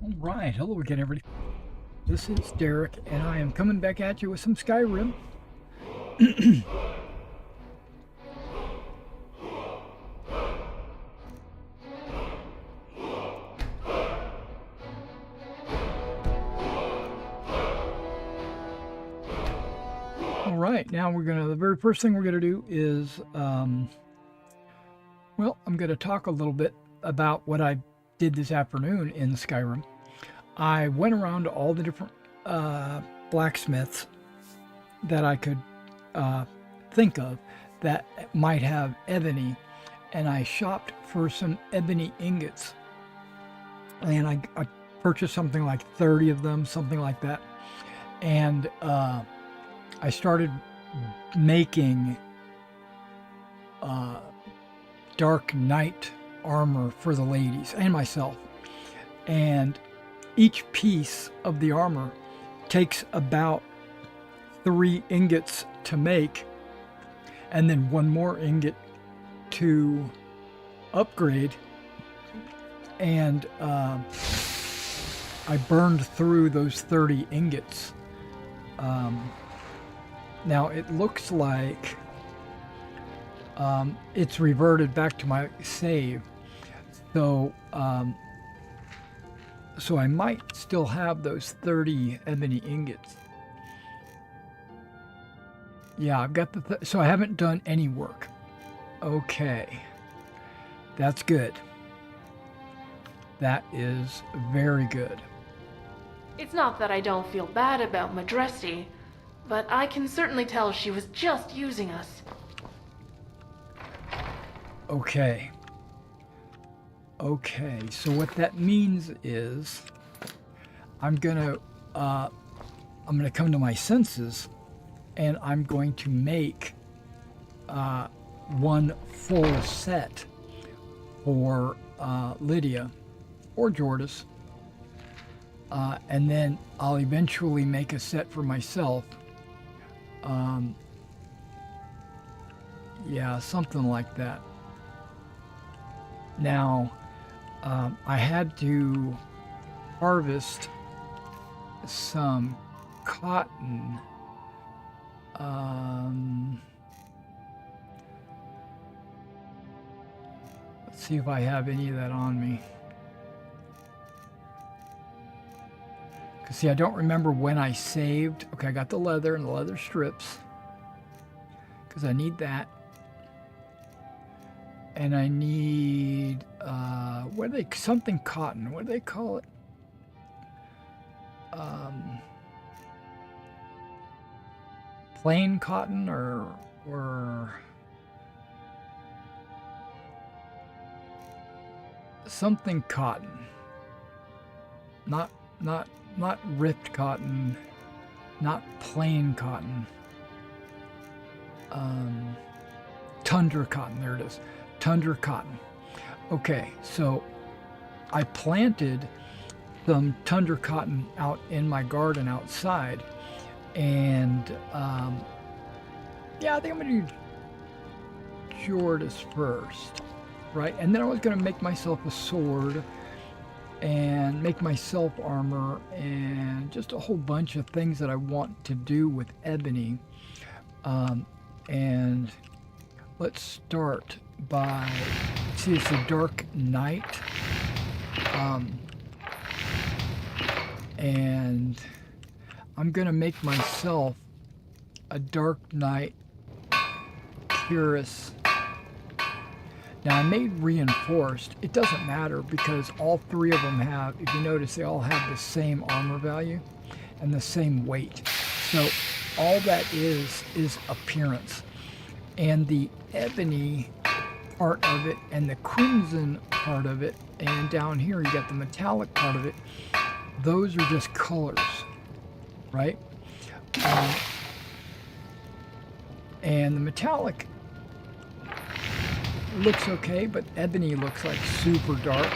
Alright, hello again everybody. This is Derek and I am coming back at you with some Skyrim. Alright, now the very first thing we're gonna do is, well, I'm gonna talk a little bit about what I did this afternoon in Skyrim. I went around to all the different blacksmiths that I could think of that might have ebony, and I shopped for some ebony ingots, and I purchased something like 30 of them, something like that, and I started making dark night armor for the ladies and myself, and each piece of the armor takes about 3 ingots to make, and then 1 more ingot to upgrade, and I burned through those 30 ingots. Now it looks like it's reverted back to my save, so so I might still have those 30 ebony ingots. Yeah, I've got so I haven't done any work. Okay, that's good. That is very good. It's not that I don't feel bad about Madresi, but I can certainly tell she was just using us. Okay. Okay, so what that means is I'm gonna come to my senses, and I'm going to make 1 full set for Lydia or Jordis, and then I'll eventually make a set for myself. Yeah, something like that. Now, I had to harvest some cotton. Let's see if I have any of that on me. Because, see, I don't remember when I saved. Okay, I got the leather and the leather strips, because I need that. And I need, something cotton, what do they call it? Plain cotton or something cotton. Not ripped cotton, not plain cotton. Tundra cotton, there it is. Tundra cotton. Okay, so I planted some tundra cotton out in my garden outside, and yeah, I think I'm gonna do Jordis first, right? And then I was gonna make myself a sword and make myself armor and just a whole bunch of things that I want to do with ebony. And let's start by, see, it's a dark night, and I'm gonna make myself a dark night cuirass. Now I made reinforced. It doesn't matter because all 3 of them have, if you notice, they all have the same armor value and the same weight. So all that is appearance. And the ebony part of it and the crimson part of it, and down here you got the metallic part of it, those are just colors, right? And the metallic looks okay, but ebony looks like super dark,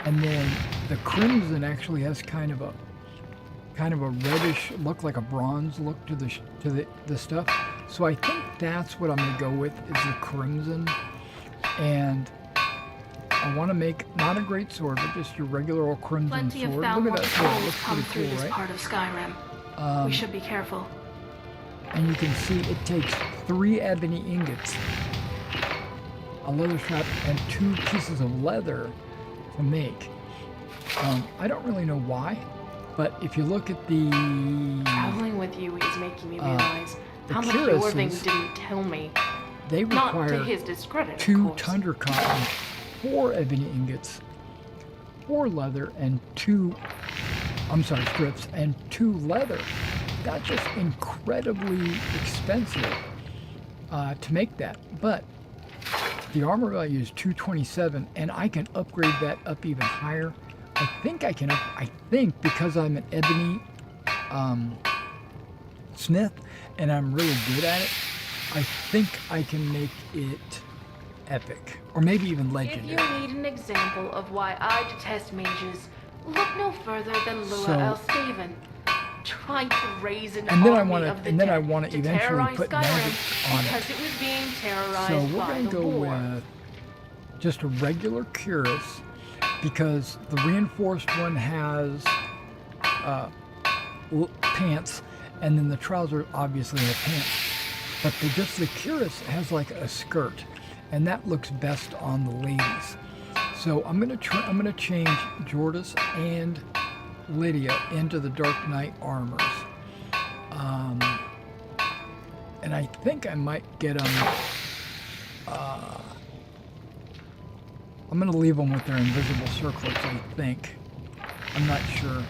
and then the crimson actually has kind of a reddish look, like a bronze look to the stuff. So I think that's what I'm gonna go with, is the crimson. And I want to make not a great sword, but just your regular old crimson Plenty sword. of foul Look at that sword. It souls looks come pretty through cool, this right? part of Skyrim. We should be careful. And you can see it takes 3 ebony ingots, a leather strap, and 2 pieces of leather to make. I don't really know why, but if you look at the... Traveling with you is making me realize how much cuirasses, Yorving didn't tell me. they Not to require his discredit, of 2 course. tundra cotton, 4 ebony ingots, 4 leather, and 2, strips, and 2 leather. That's just incredibly expensive to make that. But the armor value is 227, and I can upgrade that up even higher. I think because I'm an ebony smith and I'm really good at it, I think I can make it epic, or maybe even If legendary. you need an example of why I detest mages, look no further than Lua So- Elstaven. Trying to raise an And then I army wanna- of the and then I dead wanna to eventually terrorize put Skyrim magic on it. because it was being terrorized So we're by going to the go war. with just a regular cuirass, because the reinforced one has pants, and then the trouser obviously have pants. But the cuirass has like a skirt, and that looks best on the ladies. So I'm gonna change Jordis and Lydia into the Dark Knight armors. And I think I might get them. I'm going to leave them with their invisible circlets, I think. I'm not sure.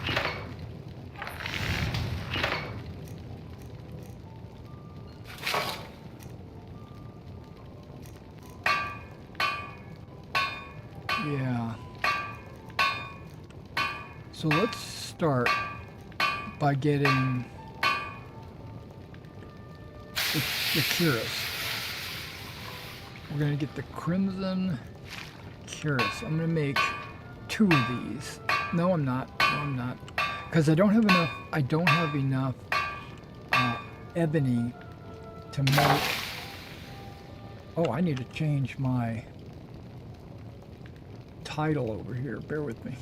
Yeah. So let's start by getting the cuirass. We're going to get the crimson cuirass. I'm going to make 2 of these. No, I'm not. No, I'm not. Because I don't have enough ebony to make... Oh, I need to change my title over here. Bear with me.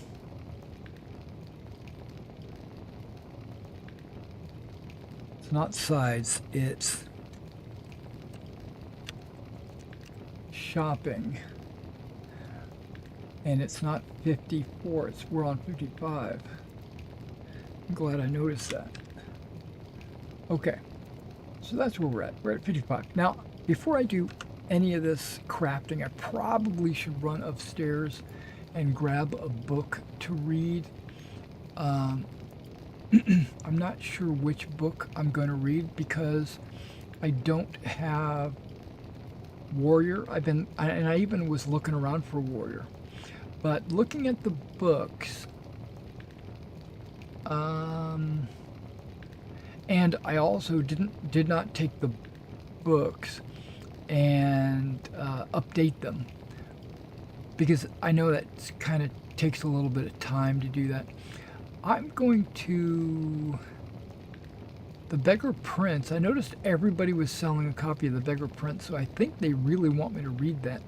It's not sides, it's shopping. And it's not 54, we're on 55. I'm glad I noticed that. Okay, so that's where we're at. We're at 55. Now, before I do any of this crafting, I probably should run upstairs and grab a book to read. I'm not sure which book I'm going to read because I don't have Warrior. I even was looking around for Warrior. But looking at the books, and I also did not take the books and update them, because I know that kind of takes a little bit of time to do that. I'm going to the Beggar Prince. I noticed everybody was selling a copy of the Beggar Prince, so I think they really want me to read that.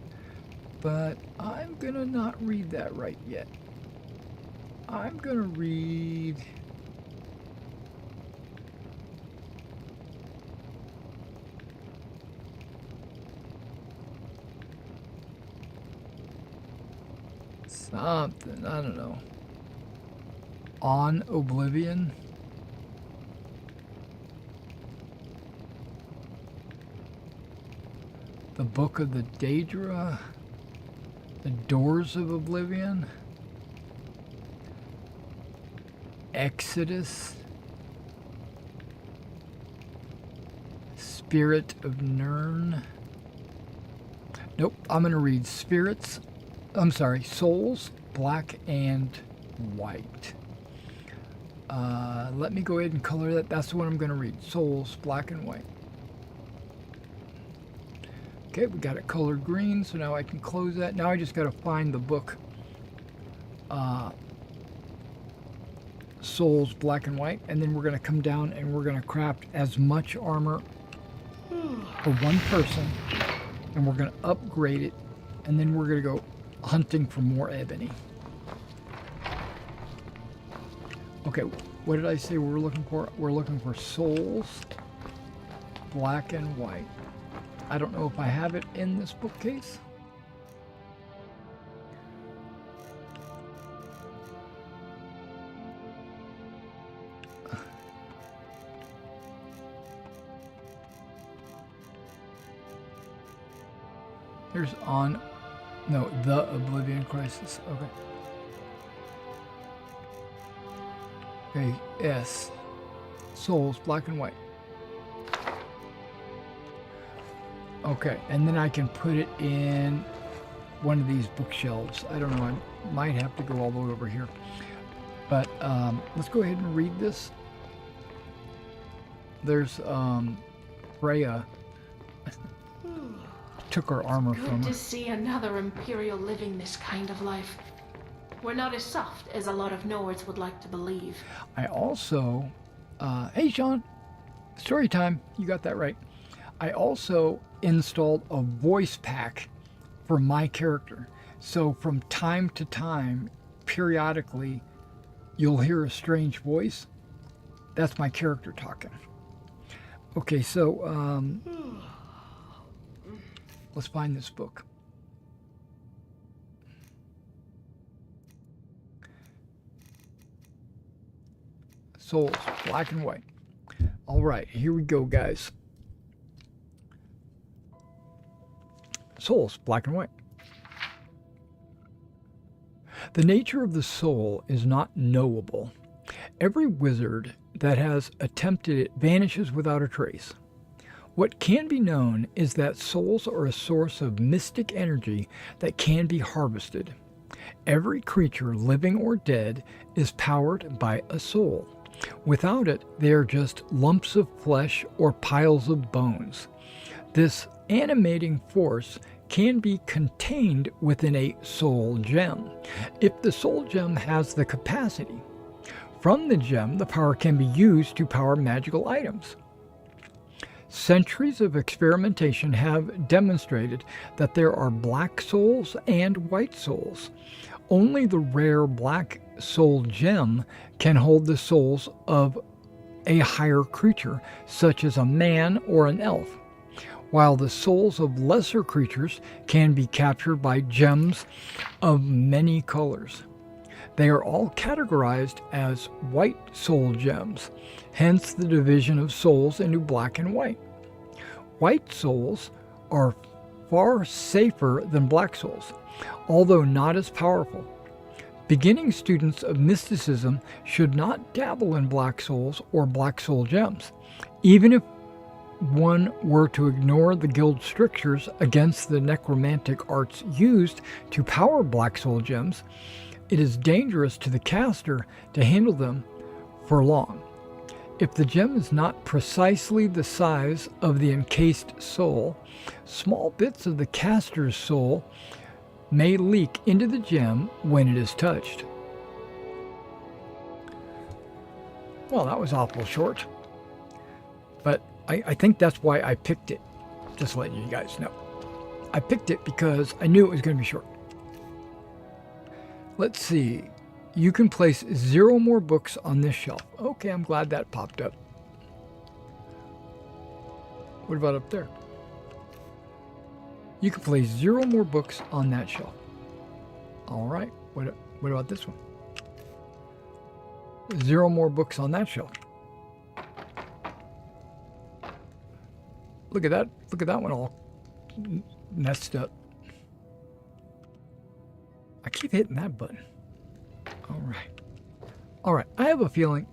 But I'm gonna not read that right yet. I'm gonna read... something, I don't know. On Oblivion. The Book of the Daedra. The Doors of Oblivion. Exodus. Spirit of Nirn. Nope, I'm gonna read Souls, Black and White. Let me go ahead and color that. That's the one I'm going to read. Souls, Black and White. Okay, we got it colored green, so now I can close that. Now I just got to find the book. Souls, Black and White. And then we're going to come down and we're going to craft as much armor for one person. And we're going to upgrade it. And then we're going to go hunting for more ebony. Okay, what did I say we're looking for? We're looking for souls, black and white. I don't know if I have it in this bookcase. There's the Oblivion Crisis. Okay. Okay, S. Souls, black and white. Okay, and then I can put it in one of these bookshelves. I don't know, I might have to go all the way over here. But let's go ahead and read this. There's Freya took her armor from her. Good to see another Imperial living this kind of life. We're not as soft as a lot of Nords would like to believe. I also, hey Sean, story time, you got that right. I also installed a voice pack for my character. So from time to time, periodically, you'll hear a strange voice. That's my character talking. Okay, so let's find this book. Souls, black and white. All right, here we go, guys. Souls, black and white. The nature of the soul is not knowable. Every wizard that has attempted it vanishes without a trace. What can be known is that souls are a source of mystic energy that can be harvested. Every creature, living or dead, is powered by a soul. Without it, they are just lumps of flesh or piles of bones. This animating force can be contained within a soul gem, if the soul gem has the capacity. From the gem, the power can be used to power magical items. Centuries of experimentation have demonstrated that there are black souls and white souls. Only the rare black soul gem can hold the souls of a higher creature, such as a man or an elf, while the souls of lesser creatures can be captured by gems of many colors. They are all categorized as white soul gems, hence the division of souls into black and white. White souls are far safer than black souls, although not as powerful. Beginning students of mysticism should not dabble in black souls or black soul gems. Even if one were to ignore the guild strictures against the necromantic arts used to power black soul gems, it is dangerous to the caster to handle them for long. If the gem is not precisely the size of the encased soul, small bits of the caster's soul may leak into the gem when it is touched. Well, that was awful short, but I think that's why I picked it, just letting you guys know. I picked it because I knew it was going to be short. Let's see. You can place 0 more books on this shelf. Okay, I'm glad that popped up. What about up there? You can place 0 more books on that shelf. All right. What about this one? 0 more books on that shelf. Look at that. Look at that one all messed up. I keep hitting that button. All right. All right. I have a feeling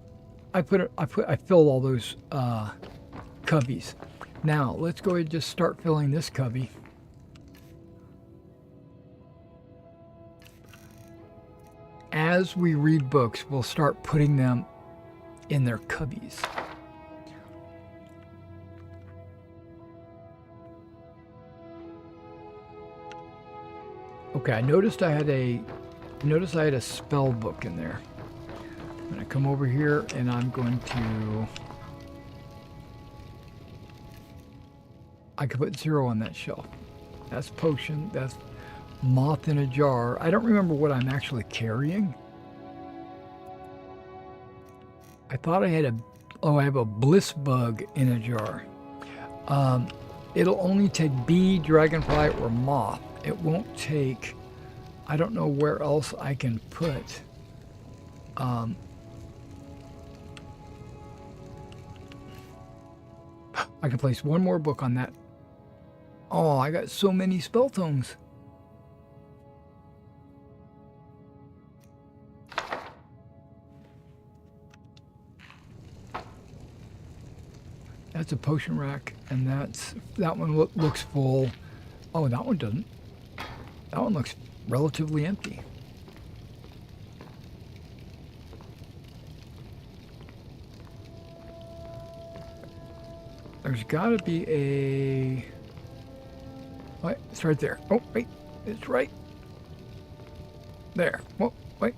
I filled all those cubbies. Now let's go ahead and just start filling this cubby. As we read books, we'll start putting them in their cubbies. Okay, I noticed I had a spell book in there. I'm going to come over here and I'm going to... I could put 0 on that shelf. That's potion. That's Moth in a jar. I don't remember what I'm actually carrying. I thought I had a... Oh, I have a bliss bug in a jar. It'll only take bee, dragonfly, or moth. It won't take... I don't know where else I can put... I can place one more book on that. Oh, I got so many spell tomes. That's a potion rack, and that one looks full. Oh, that one doesn't. That one looks relatively empty. There's got to be a... Wait, it's right there. Oh, wait, it's right there. Oh, wait.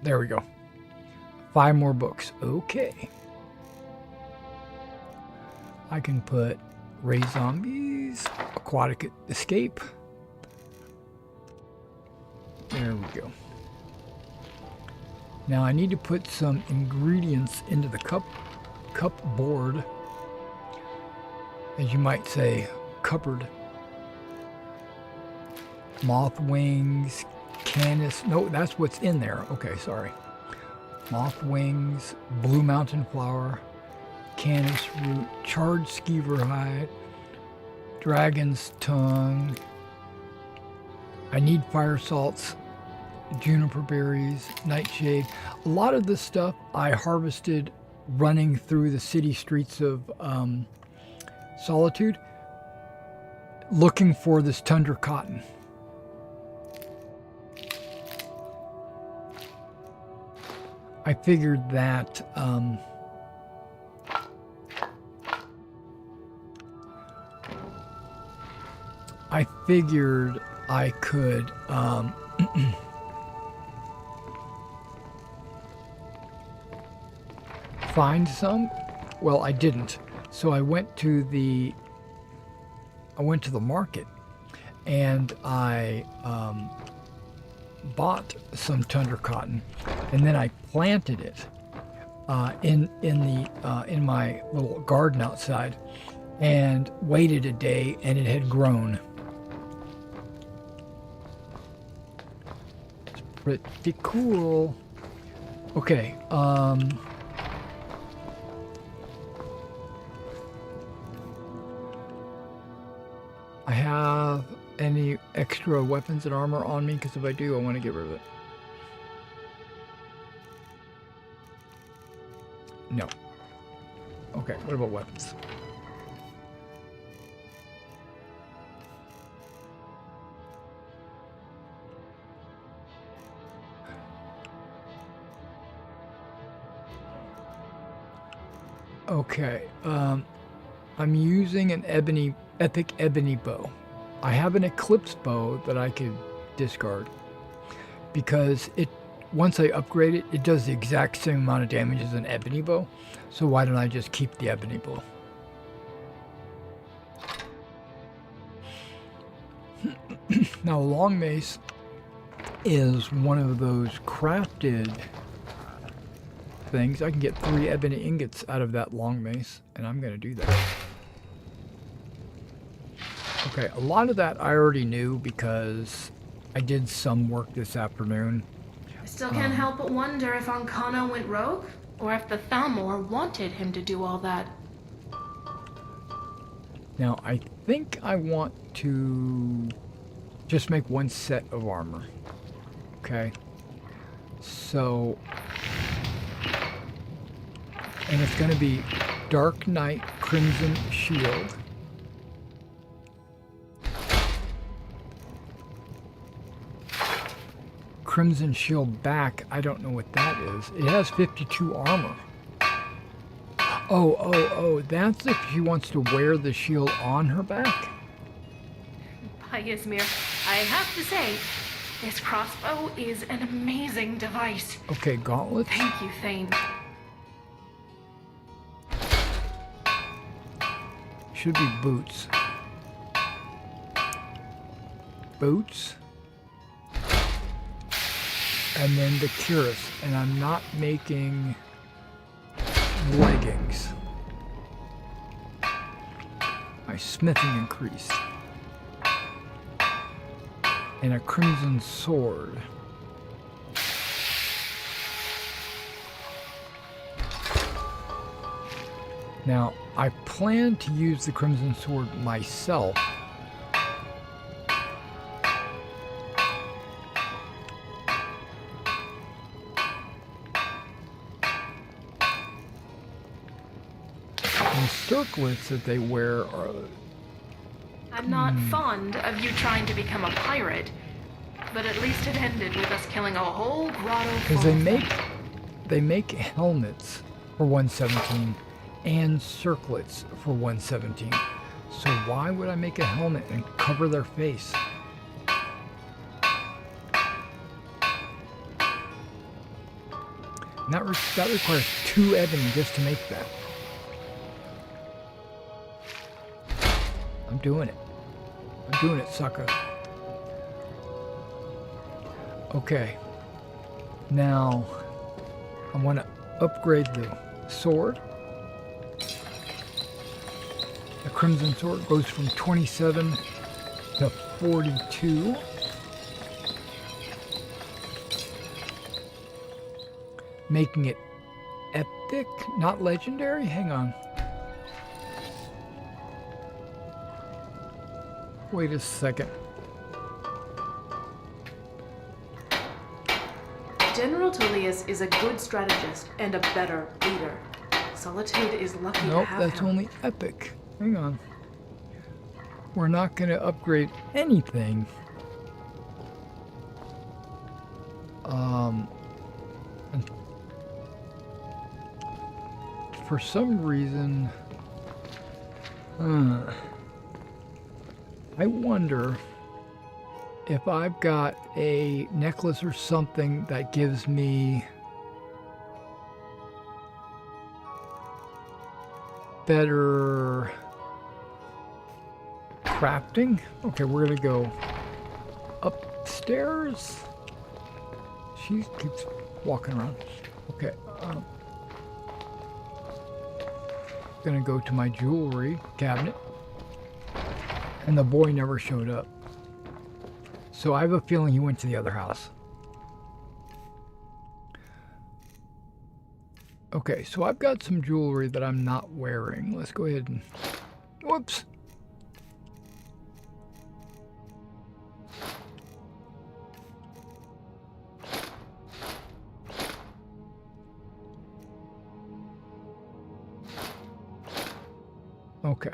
There we go. 5 more books. Okay. I can put Ray Zombies, Aquatic Escape. There we go. Now I need to put some ingredients into the cupboard, as you might say, cupboard. Moth wings, canis. No, that's what's in there. Okay, sorry. Moth wings, blue mountain flower, canis root, charred skeever hide, dragon's tongue. I need fire salts, juniper berries, nightshade. A lot of this stuff I harvested running through the city streets of Solitude, looking for this tundra cotton. I figured that I could find some. Well, I didn't. So I went to the market, and I bought some tundra cotton, and then I planted it in my little garden outside, and waited a day, and it had grown. It's pretty cool. Okay. I have any extra weapons and armor on me? Because if I do, I want to get rid of it. No. Okay, what about weapons? Okay, I'm using an epic ebony bow. I have an eclipse bow that I could discard because once I upgrade it, it does the exact same amount of damage as an ebony bow. So why don't I just keep the ebony bow? Now, a long mace is one of those crafted things. I can get 3 ebony ingots out of that long mace, and I'm going to do that. Okay, a lot of that I already knew because I did some work this afternoon. I still can't help but wonder if Ancano went rogue, or if the Thalmor wanted him to do all that. Now, I think I want to just make 1 set of armor. Okay. So, and it's going to be Dark Knight Crimson Shield. Crimson Shield back, I don't know what that is. It has 52 armor. Oh, that's if she wants to wear the shield on her back? By Izmir, I have to say, this crossbow is an amazing device. Okay, gauntlets. Thank you, Thane. Should be boots. boots. And then the cuirass. And I'm not making leggings. My smithing increased. And a crimson sword. Now, I plan to use the crimson sword myself. The circlets that they wear are... I'm not fond of you trying to become a pirate, but at least it ended with us killing a whole grotto full Because of them. they make helmets for 117 and circlets for 117. So why would I make a helmet and cover their face? And that requires 2 ebony just to make that. I'm doing it. I'm doing it, sucker. Okay. Now, I want to upgrade the sword. The crimson sword goes from 27 to 42. Making it epic, not legendary. Hang on. Wait a second. General Tullius is a good strategist and a better leader. Solitude is lucky to Nope, have that's him. only epic. Hang on. We're not going to upgrade anything. For some reason, I wonder if I've got a necklace or something that gives me better crafting. Okay, we're gonna go upstairs. She keeps walking around. Okay, gonna go to my jewelry cabinet, and the boy never showed up. So I have a feeling he went to the other house. Okay, so I've got some jewelry that I'm not wearing. Let's go ahead and... Whoops! Okay.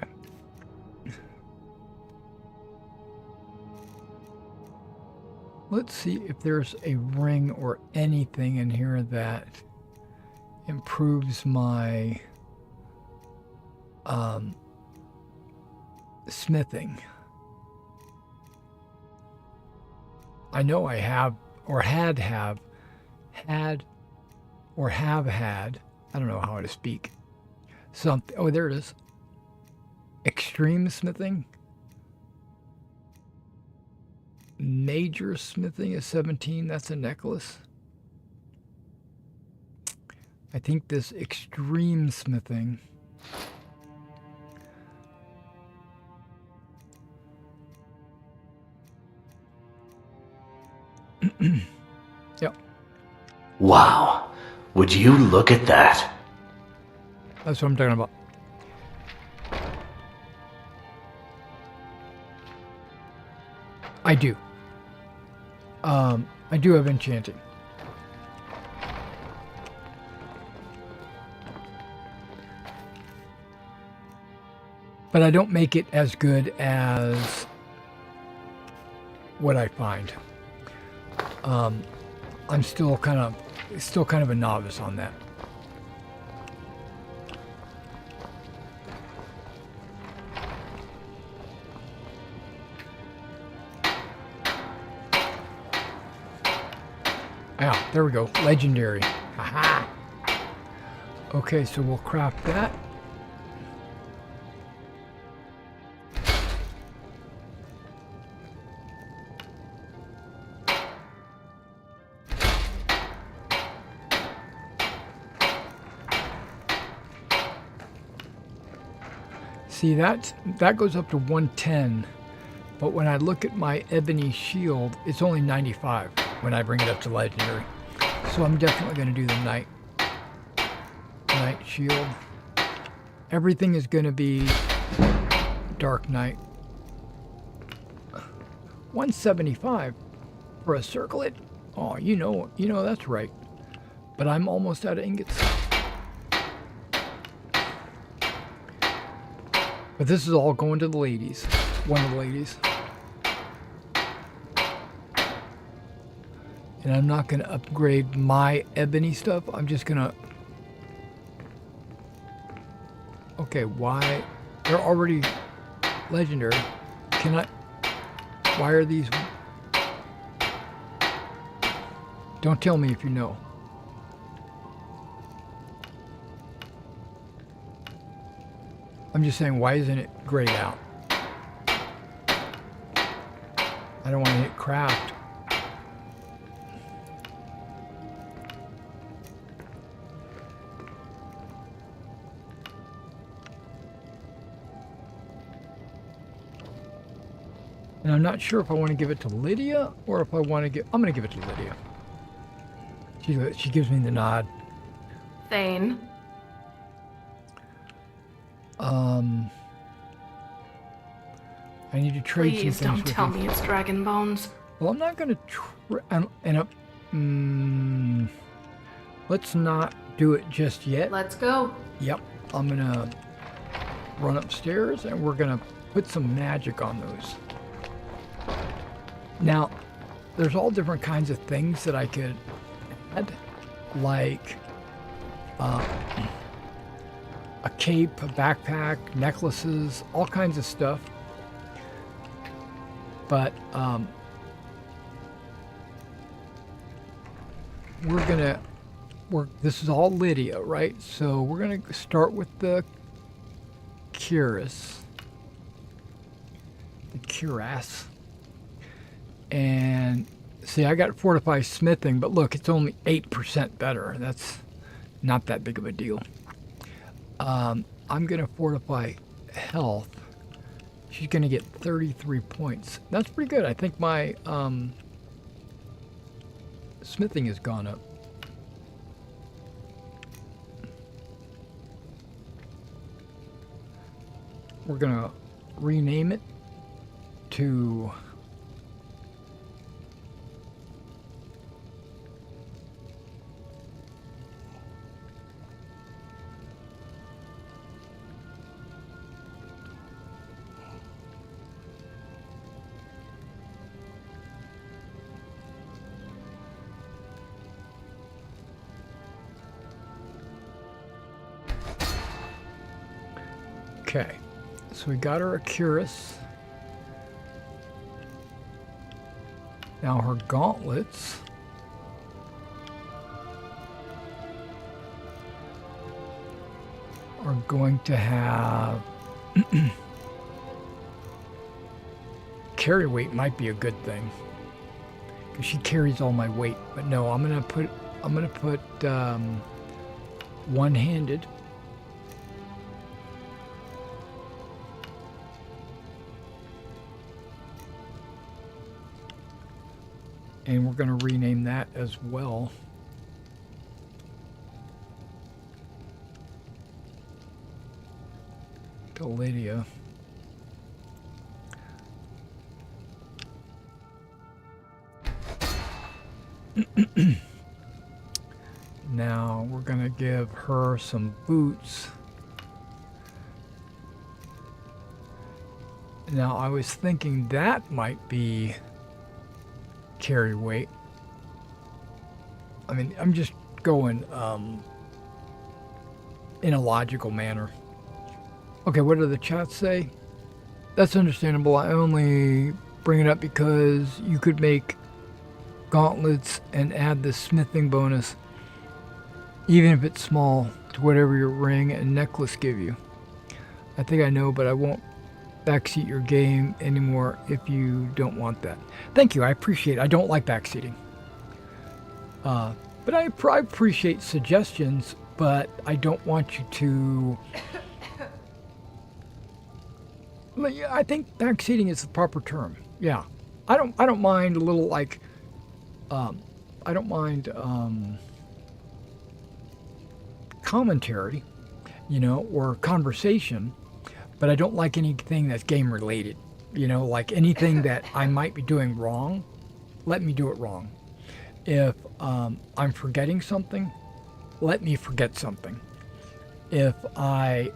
Let's see if there's a ring or anything in here that improves my smithing. I know I have or had, I don't know how to speak. Something. Oh, there it is. Extreme smithing. Major smithing is 17. That's a necklace. I think this extreme smithing. Yep. Wow. Would you look at that? That's what I'm talking about. I do. I do have enchanting. But I don't make it as good as what I find. I'm still kind of a novice on that. Ah, there we go. Legendary. Aha. Okay, so we'll craft that. See, that goes up to 110, but when I look at my ebony shield, it's only 95 when I bring it up to legendary. So I'm definitely going to do the night shield. Everything is going to be dark night. 175 for a circlet. Oh, you know that's right. But I'm almost out of ingots. But this is all going to the ladies. One of the ladies. And I'm not going to upgrade my ebony stuff. I'm just going to... Okay, why? They're already legendary. Can I... Why are these... Don't tell me if you know. I'm just saying, why isn't it grayed out? I don't want to hit craft. And I'm not sure if I want to give it to Lydia or if I want to give... I'm going to give it to Lydia. She gives me the nod. Thane. I need to trade Please some things don't tell with you. me it's dragon bones. Well, I'm not going to... let's not do it just yet. Let's go. Yep. I'm going to run upstairs and we're going to put some magic on those. Now, there's all different kinds of things that I could add, like a cape, a backpack, necklaces, all kinds of stuff. But this is all Lydia, right? So we're gonna start with the cuirass. And see, I got fortified smithing, but look, it's only 8% better. That's not that big of a deal. I'm gonna fortify health. She's gonna get 33 points. That's pretty good. I think my smithing has gone up. We're gonna rename it to okay. So we got her a cuirass. Now her gauntlets are going to have carry weight might be a good thing because she carries all my weight. But no, I'm gonna put one-handed. And we're going to rename that as well. To Lydia. Now we're going to give her some boots. Now I was thinking that might be carry weight. I mean, I'm just going in a logical manner. Okay, what do the chats say? That's understandable. I only bring it up because you could make gauntlets and add the smithing bonus, even if it's small, to whatever your ring and necklace give you. I think I know, but I won't backseat your game anymore if you don't want that. Thank you, I appreciate it. I don't like backseating. But I appreciate suggestions, but I don't want you to Yeah, I think backseating is the proper term. Yeah, I don't mind a little like, I don't mind commentary, you know, or conversation, but I don't like anything that's game related. You know, like anything that I might be doing wrong, let me do it wrong. If I'm forgetting something, let me forget something. If I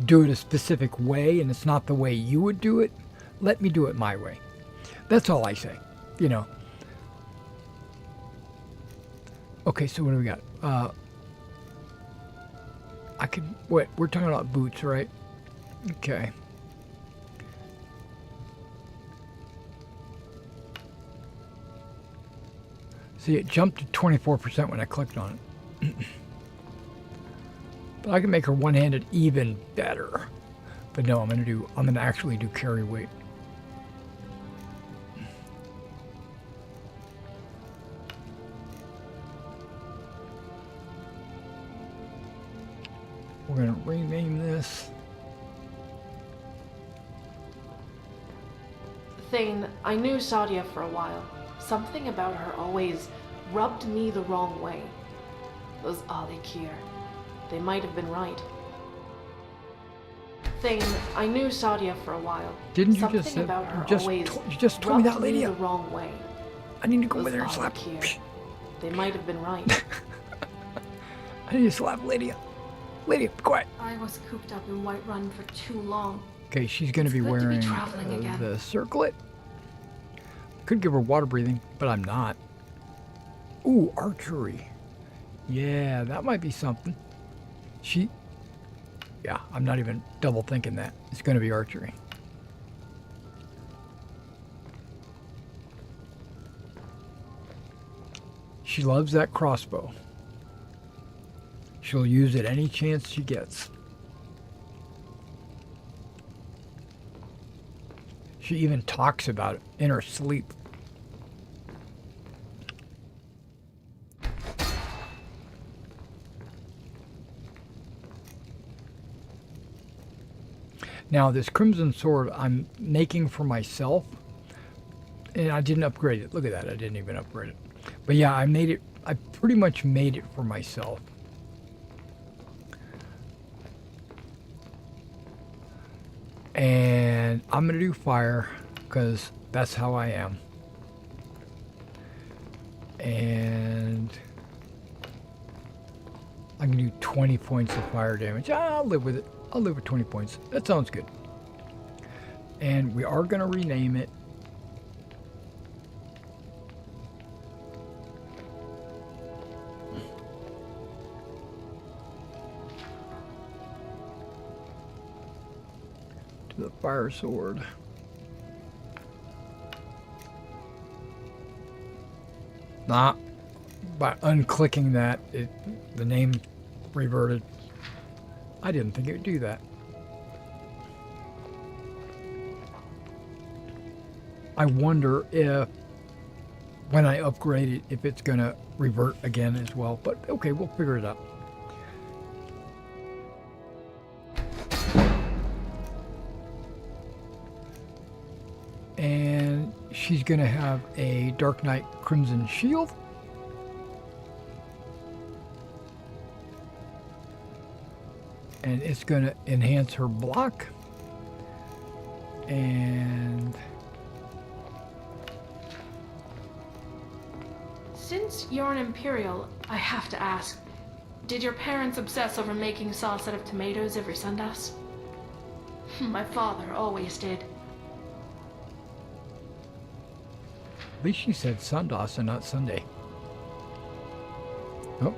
do it a specific way and it's not the way you would do it, let me do it my way. That's all I say, you know. Okay, so what do we got? Wait, we're talking about boots, right? Okay. See, it jumped to 24% when I clicked on it. But I can make her one-handed even better. But no, I'm gonna actually do carry weight. We're gonna rename this. Thane, I knew Sadia for a while. Something about her always rubbed me the wrong way. Those Alikir. They might have been right. Thane, I knew Sadia for a while. Didn't you Something just say, about her you just told me that, Lydia? the wrong way. I need to go Those with her and slap. Alikir. They might have been right. I need to slap Lydia. Lydia, be quiet. I was cooped up in Whiterun for too long. Okay, she's going to be It's good to be wearing traveling again. the circlet. Could give her water breathing, but I'm not. Ooh, archery. Yeah, that might be something. Yeah, I'm not even double thinking that. It's going to be archery. She loves that crossbow. She'll use it any chance she gets. She even talks about it in her sleep. Now, this Crimson Sword I'm making for myself, and I didn't upgrade it. Look at that, I didn't even upgrade it. But yeah, I pretty much made it for myself. And I'm going to do fire, because that's how I am. And I can do 20 points of fire damage. I'll live with it. I'll live with 20 points. That sounds good. And we are going to rename it. To the Fire Sword. Nah. By unclicking that, the name reverted. I didn't think it would do that. I wonder if, when I upgrade it, if it's going to revert again as well. But okay, we'll figure it out. And she's going to have a Dark Knight Crimson Shield. And it's going to enhance her block. And Since you're an Imperial, I have to ask, did your parents obsess over making sauce out of tomatoes every Sundas? My father always did. at least she said Sundas and not Sunday. Oh.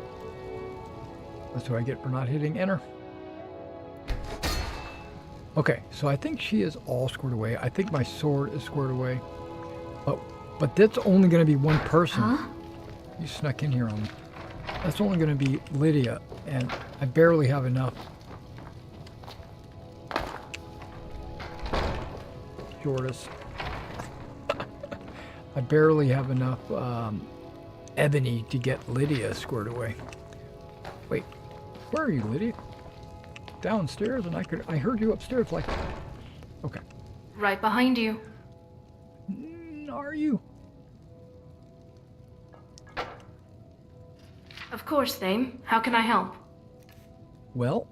That's what I get for not hitting enter. Okay, so I think she is all squared away. I think my sword is squared away. Oh, but that's only going to be one person. Huh? You snuck in here on me. That's only going to be Lydia, and I barely have enough. Jordas. I barely have enough ebony to get Lydia squared away. Wait, where are you, Lydia? Downstairs, and I heard you upstairs. Like, okay. Right behind you. Are you? Of course, Thane. How can I help? Well,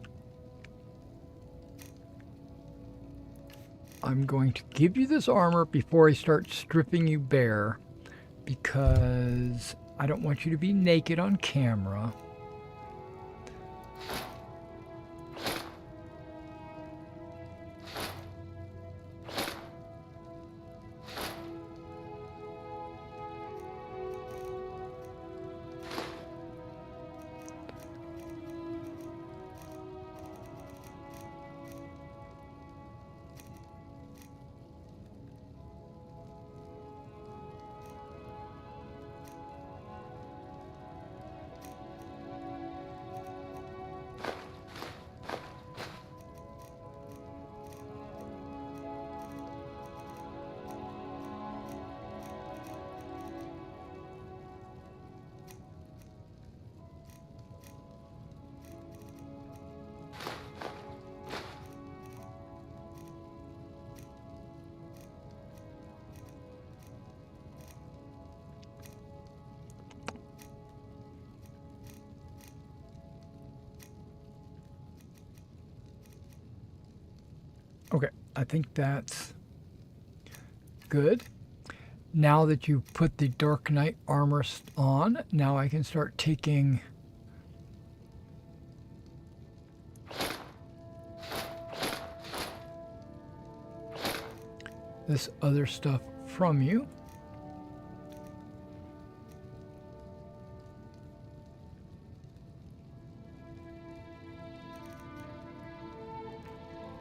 I'm going to give you this armor before I start stripping you bare, because I don't want you to be naked on camera. Okay, I think that's good. Now that you've put the Dark Knight armor on, now I can start taking this other stuff from you.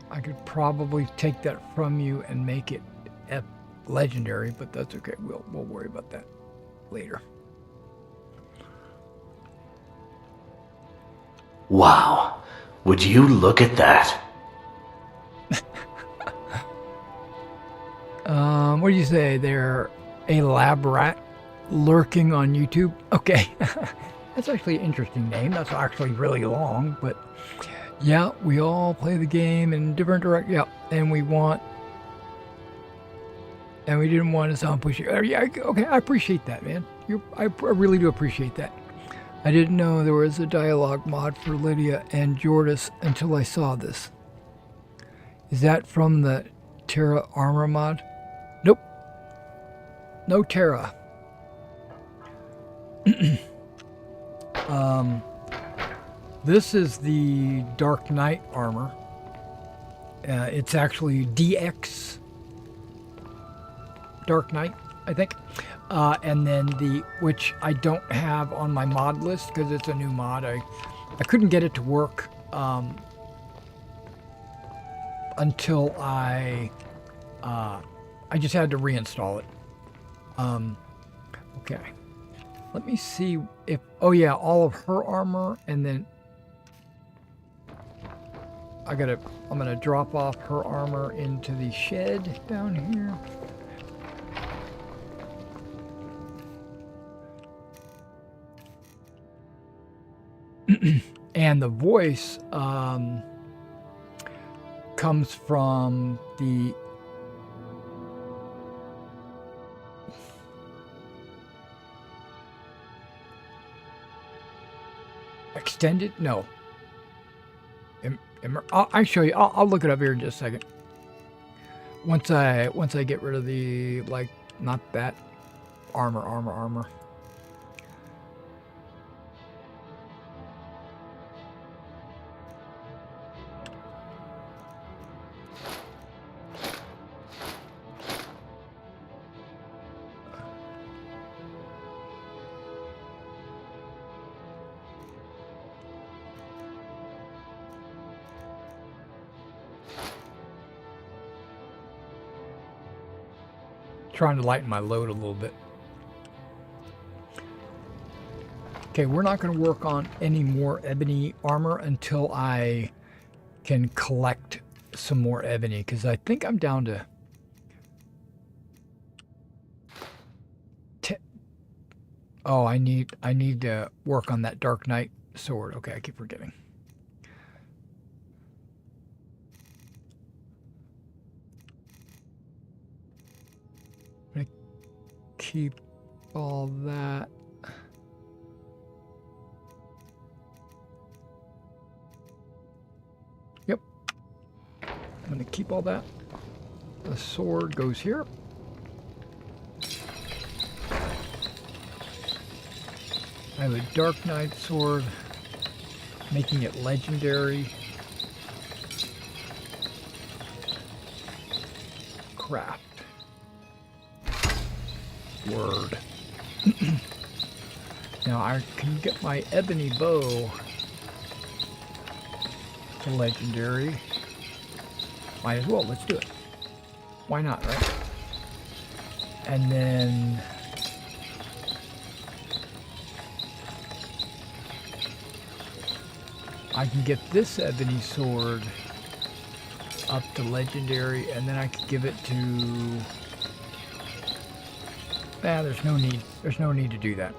I could probably take that from you and make it legendary, but that's okay. We'll worry about that later. Wow. Would you look at that? What do you say there? A lab rat lurking on YouTube? Okay. That's actually an interesting name. That's actually really long, but yeah, we all play the game in different direct. Yeah, and we didn't want to sound pushy. Yeah, okay, I appreciate that, man. I really do appreciate that. I didn't know there was a dialogue mod for Lydia and Jordis until I saw this. Is that from the Terra armor mod? Nope. No Terra. This is the Dark Knight armor. It's actually DX Dark Knight, I think. And then which I don't have on my mod list because it's a new mod. I couldn't get it to work until I just had to reinstall it. Okay. Let me see if, oh yeah, all of her armor, and then I'm gonna drop off her armor into the shed down here. And the voice comes from the extended? No. I'll show you. I'll look it up here in just a second. Once I get rid of the, like, not that armor. Trying to lighten my load a little bit. Okay, we're not going to work on any more ebony armor until I can collect some more ebony, because I think I'm down to 10. Oh, I need to work on that Dark Knight sword. Okay, I keep forgetting. keep all that. Yep. I'm going to keep all that. The sword goes here. I have a Dark Knight sword, making it legendary. Craft. Word. Now I can get my ebony bow to legendary. Might as well, let's do it. Why not, right? And then I can get this ebony sword up to legendary, and then I could give it to... there's no need. There's no need to do that.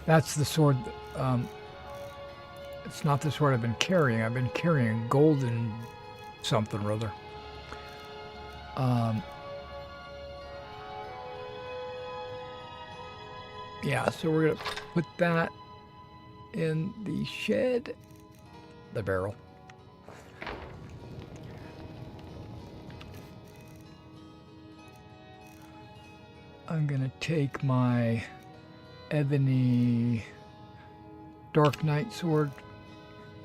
That's the sword... it's not the sword I've been carrying. I've been carrying golden something or other. Yeah, so we're going to put that in the shed. The barrel. I'm going to take my ebony Dark Knight sword,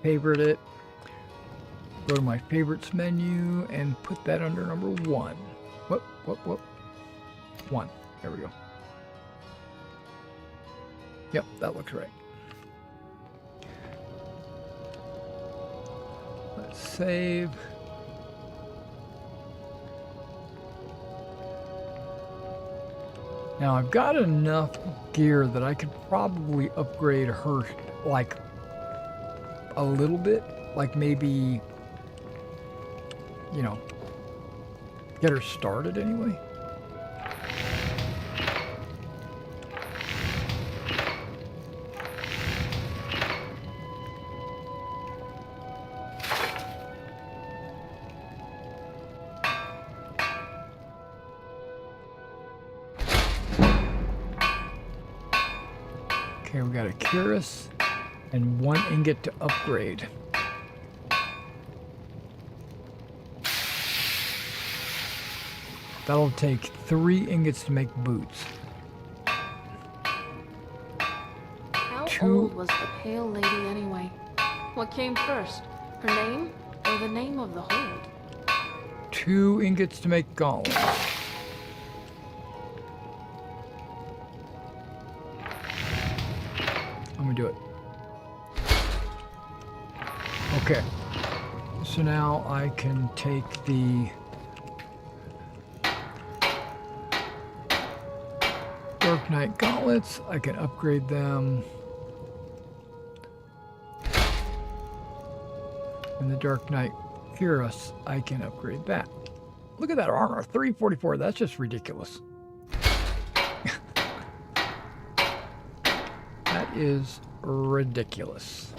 favorite it, go to my favorites menu, and put that under number 1. Whoop. 1. There we go. Yep, that looks right. Let's save. Now I've got enough gear that I could probably upgrade her, like, a little bit. Like maybe, you know, get her started anyway. Okay, we got a cuirass and 1 ingot to upgrade. That'll take 3 ingots to make boots. How 2 old was the pale lady anyway? What came first? Her name or the name of the hold? 2 ingots to make gauntlets. I'm gonna do it. Okay. So now I can take the Dark Knight gauntlets. I can upgrade them. And the Dark Knight cuirass, I can upgrade that. Look at that armor, 344. That's just ridiculous. That is ridiculous.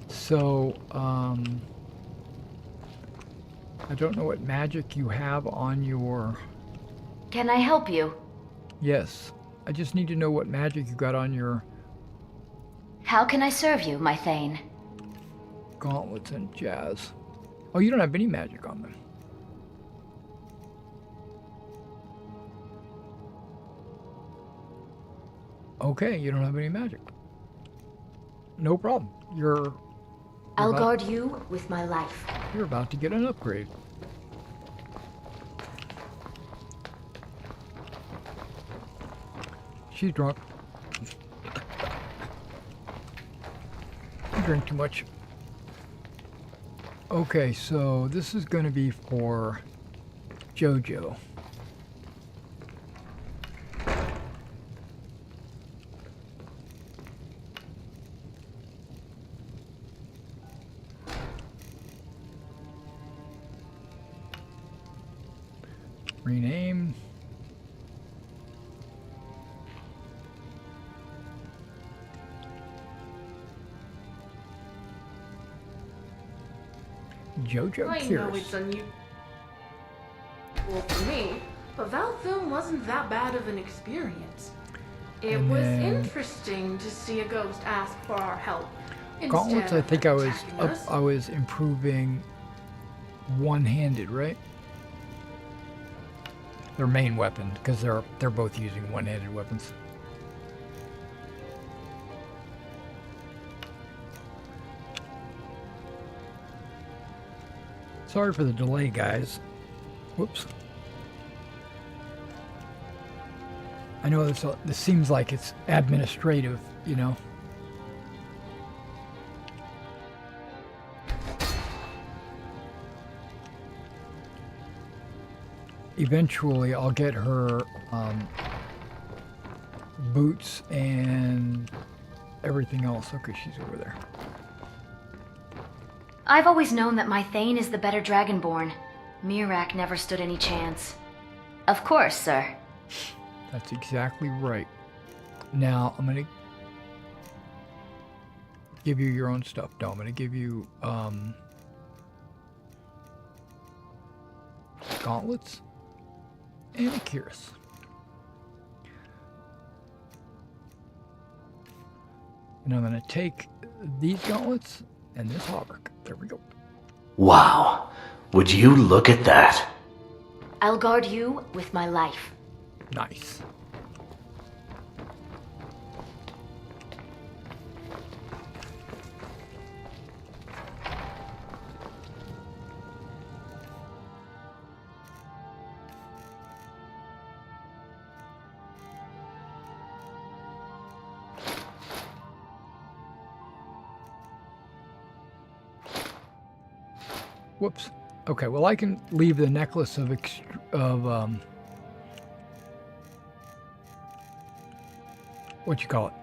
So, I don't know what magic you have on your... Can I help you? Yes. I just need to know what magic you got on your How can I serve you, my Thane? gauntlets and jazz. Oh, you don't have any magic on them. Okay, you don't have any magic. No problem. I'll guard you with my life. You're about to get an upgrade. She's drunk. You drink too much. Okay, so this is going to be for JoJo. Rename. JoJo I Cures. know it's unusual for me, But Valthum wasn't that bad of an experience. It And was then- interesting to see a ghost ask for our help. Gauntlets, instead I of think I was attacking up, us. I was improving one-handed, right? Their main weapon, because they're both using one-handed weapons. Sorry for the delay, guys. Whoops. I know this seems like it's administrative, you know. Eventually, I'll get her boots and everything else. Okay, she's over there. I've always known that my Thane is the better Dragonborn. Mirak never stood any chance. Of course, sir. That's exactly right. Now, I'm going to give you your own stuff. No, I'm going to give you gauntlets and a cuirass. And I'm going to take these gauntlets and this hauberk. There we go. Wow. Would you look at that? I'll guard you with my life. Nice. Whoops. Okay, well I can leave the necklace of what you call it?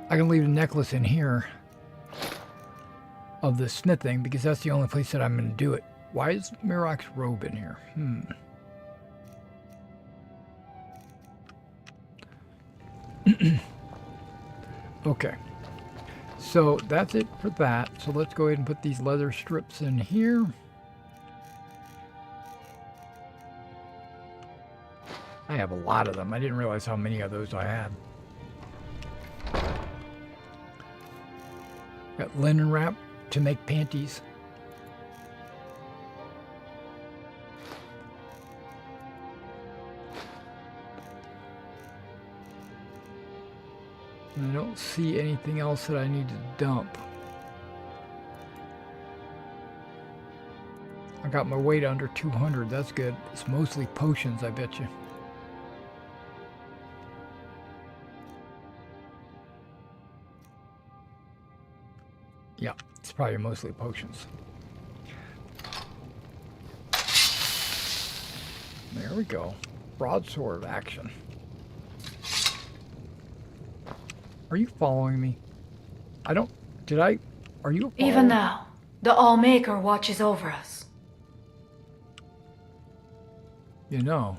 I can leave the necklace in here of the smithing because that's the only place that I'm going to do it. Why is Mirak's robe in here? Okay. So that's it for that. So let's go ahead and put these leather strips in here. I have a lot of them. I didn't realize how many of those I had. Got linen wrap to make panties. And I don't see anything else that I need to dump. I got my weight under 200. That's good. It's mostly potions, I bet you. Yeah, it's probably mostly potions. There we go. Broadsword action. Are you following me? I don't... Did I... Are you following? Even now, the All-Maker watches over us. You know.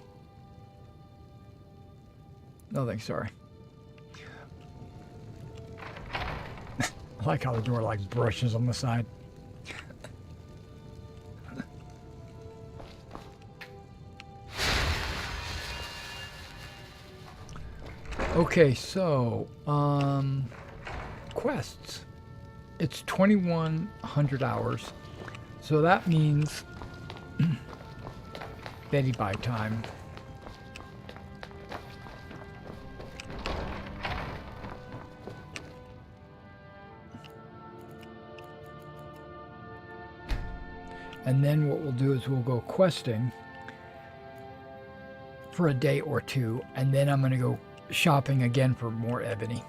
Nothing, sorry. I like how the door like brushes on the side. Okay, so quests. It's 2,100 hours. So that means Betty buy time. And then what we'll do is we'll go questing for a day or two, and then I'm going to go shopping again for more ebony.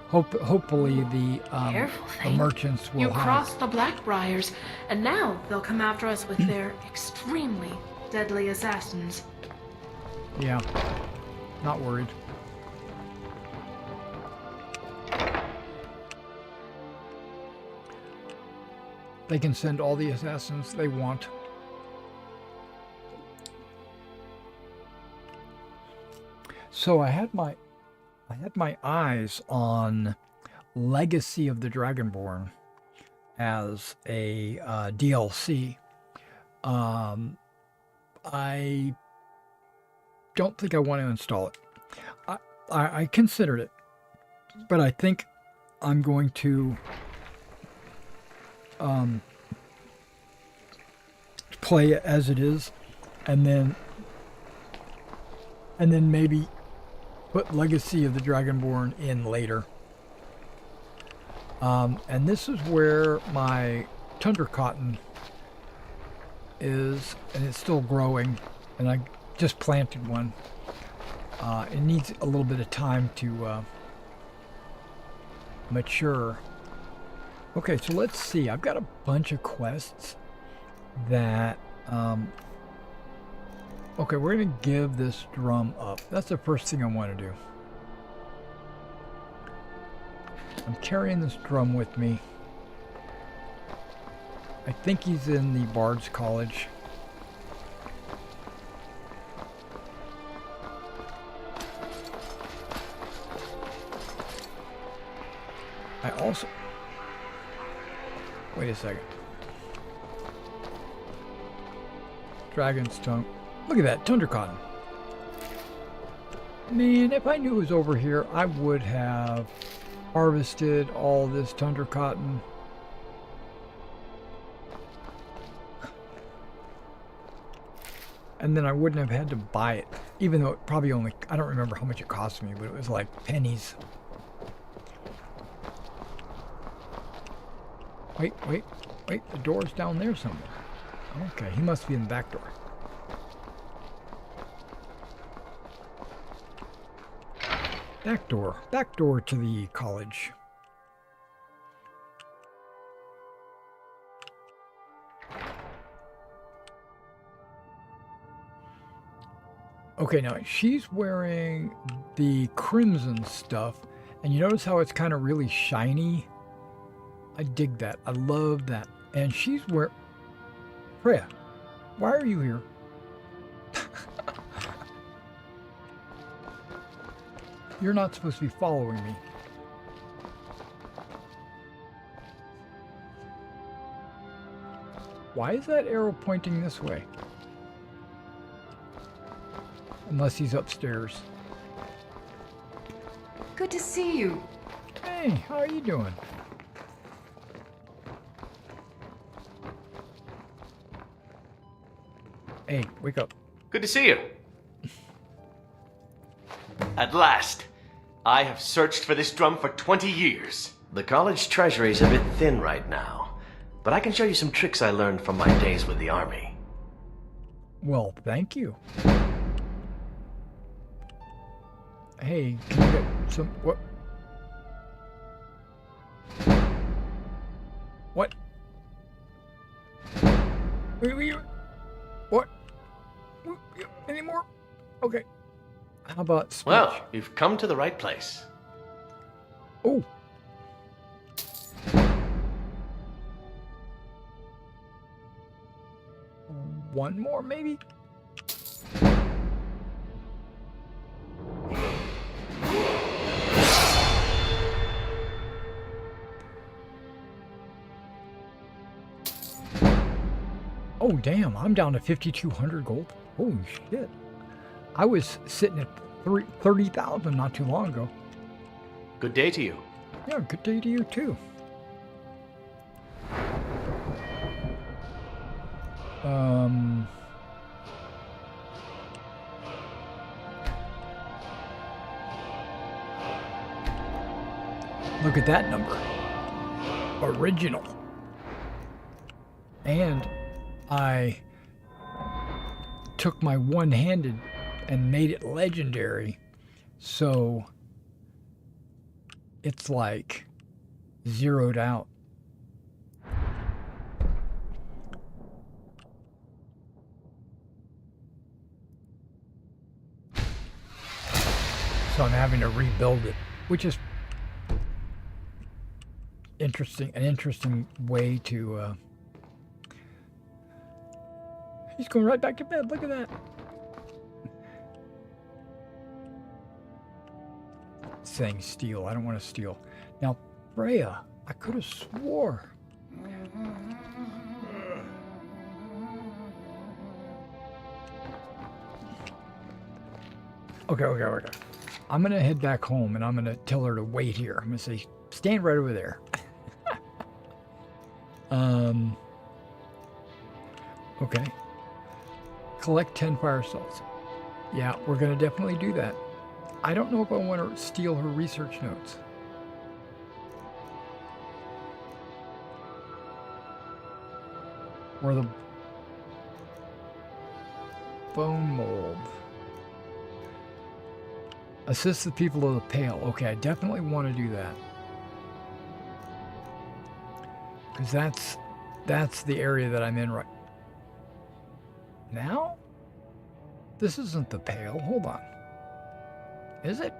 Hopefully the Careful, the Thane. merchants will You have... crossed the Blackbriars, and now they'll come after us with their extremely deadly assassins. Yeah, not worried. They can send all the assassins they want. So I had my eyes on Legacy of the Dragonborn as a DLC. I don't think I want to install it. I considered it, but I think I'm going to play it as it is, and then maybe put Legacy of the Dragonborn in later. And this is where my tundra cotton is, and it's still growing, and I just planted one. It needs a little bit of time to mature. Okay, so let's see. I've got a bunch of quests that okay, we're gonna give this drum up. That's the first thing I want to do. I'm carrying this drum with me. I think he's in the Bard's College. I also... Wait a second. Dragon's Tongue. Look at that, Tundra Cotton. Man, if I knew it was over here, I would have harvested all this Tundra Cotton. And then I wouldn't have had to buy it. Even though it probably only... I don't remember how much it cost me, but it was like pennies. Wait, the door's down there somewhere. Okay, he must be in the back door. Back door to the college. Okay, now she's wearing the crimson stuff, and you notice how it's kind of really shiny? I dig that. I love that. And she's wearing... Freya, why are you here? You're not supposed to be following me. Why is that arrow pointing this way? Unless he's upstairs. Good to see you. Hey, how are you doing? Hey, wake up. Good to see you. At last. I have searched for this drum for 20 years. The college treasury's a bit thin right now, but I can show you some tricks I learned from my days with the army. Well, thank you. Hey, can you get some... What? What? What? Any more? Okay. How about speech? Well, you've come to the right place. Oh. One more, maybe? Oh, damn. I'm down to 5,200 gold. Holy shit. I was sitting at 30,000 not too long ago. Good day to you. Yeah, good day to you too. Look at that number. Original. And I took my one-handed and made it legendary, so it's like zeroed out. So I'm having to rebuild it, which is interesting, an interesting way to he's going right back to bed. Look at that. Saying steal. I don't want to steal. Now, Freya, I could have swore. Okay. I'm going to head back home and I'm going to tell her to wait here. I'm going to say, stand right over there. Okay. Collect 10 fire salts. Yeah, we're going to definitely do that. I don't know if I want to steal her research notes. Or the bone mold. Assist the people of the Pale. Okay, I definitely want to do that. Because that's the area that I'm in right now. This isn't the Pale. Hold on. Is it?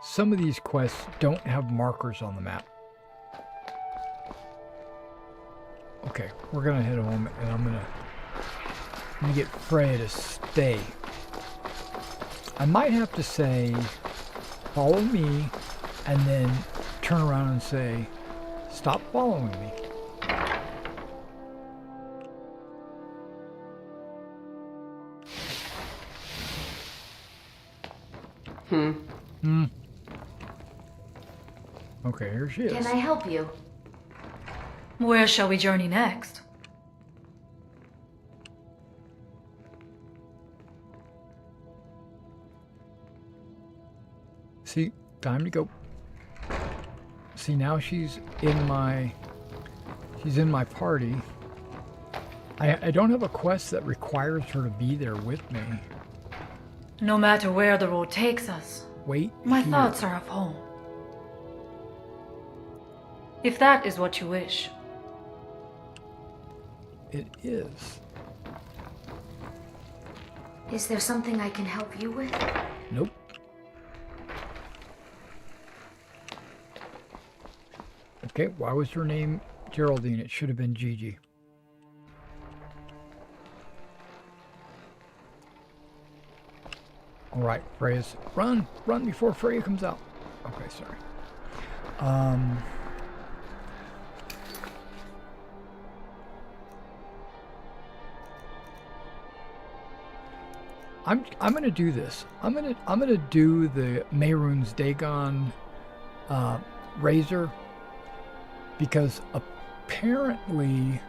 Some of these quests don't have markers on the map. Okay, we're gonna head home and I'm gonna get Freya to stay. I might have to say, follow me, and then turn around and say, stop following me. Okay, here she is. Can I help you? Where shall we journey next? See, time to go. See, now she's in my party. I don't have a quest that requires her to be there with me. No matter where the road takes us, Wait. my here. thoughts are of home. If that is what you wish. It is. Is there something I can help you with? Nope. Okay, why was her name Geraldine? It should have been Gigi. All right, Freya's run before Freya comes out. Okay, sorry. I'm gonna do this. I'm gonna do the Mehrunes Dagon razor, because apparently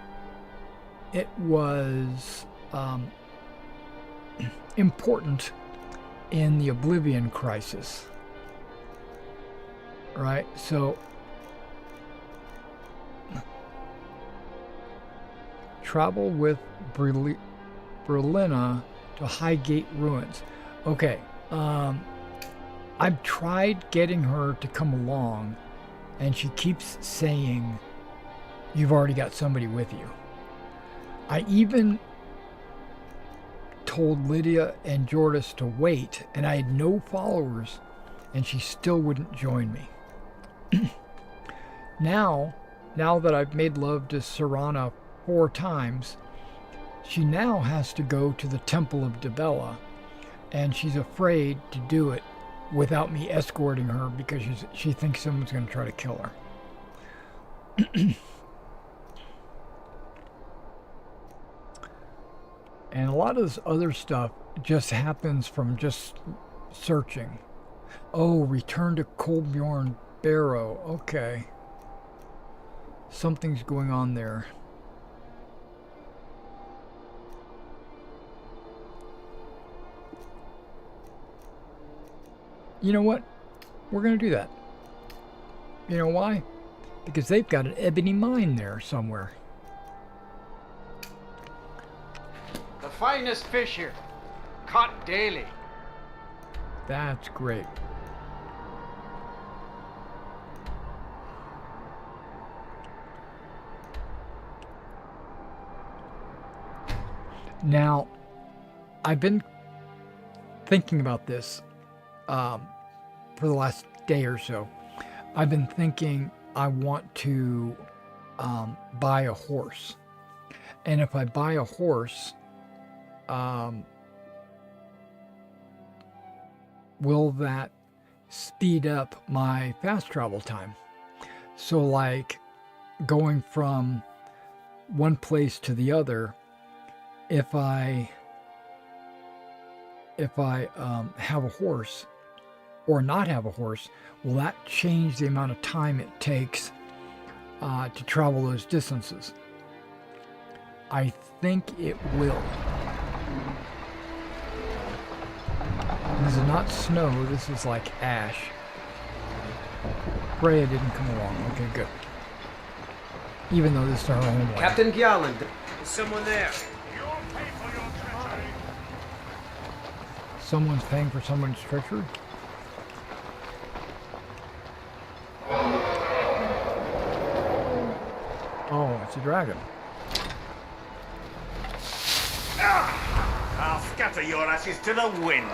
it was important in the Oblivion Crisis, right? So travel with Berlina to Highgate Ruins. Okay, I've tried getting her to come along, and she keeps saying, you've already got somebody with you. I even told Lydia and Jordis to wait, and I had no followers, and she still wouldn't join me. Now that I've made love to Serana 4 times, she now has to go to the Temple of Dibella, and she's afraid to do it without me escorting her because she thinks someone's going to try to kill her. And a lot of this other stuff just happens from just searching. Oh, return to Kolbjorn Barrow. Okay. Something's going on there. You know what? We're going to do that. You know why? Because they've got an ebony mine there somewhere. The finest fish here, caught daily. That's great. Now, I've been thinking about this for the last day or so. I've been thinking I want to buy a horse. And if I buy a horse, will that speed up my fast travel time? So like going from one place to the other, if I have a horse or not have a horse, will that change the amount of time it takes to travel those distances? I think it will. This is not snow, this is like ash. Freya didn't come along. Okay, good. Even though this is her own way. Captain Gjalland, is someone there? Someone's paying for someone's treachery? Oh, it's a dragon. I'll scatter your ashes to the wind.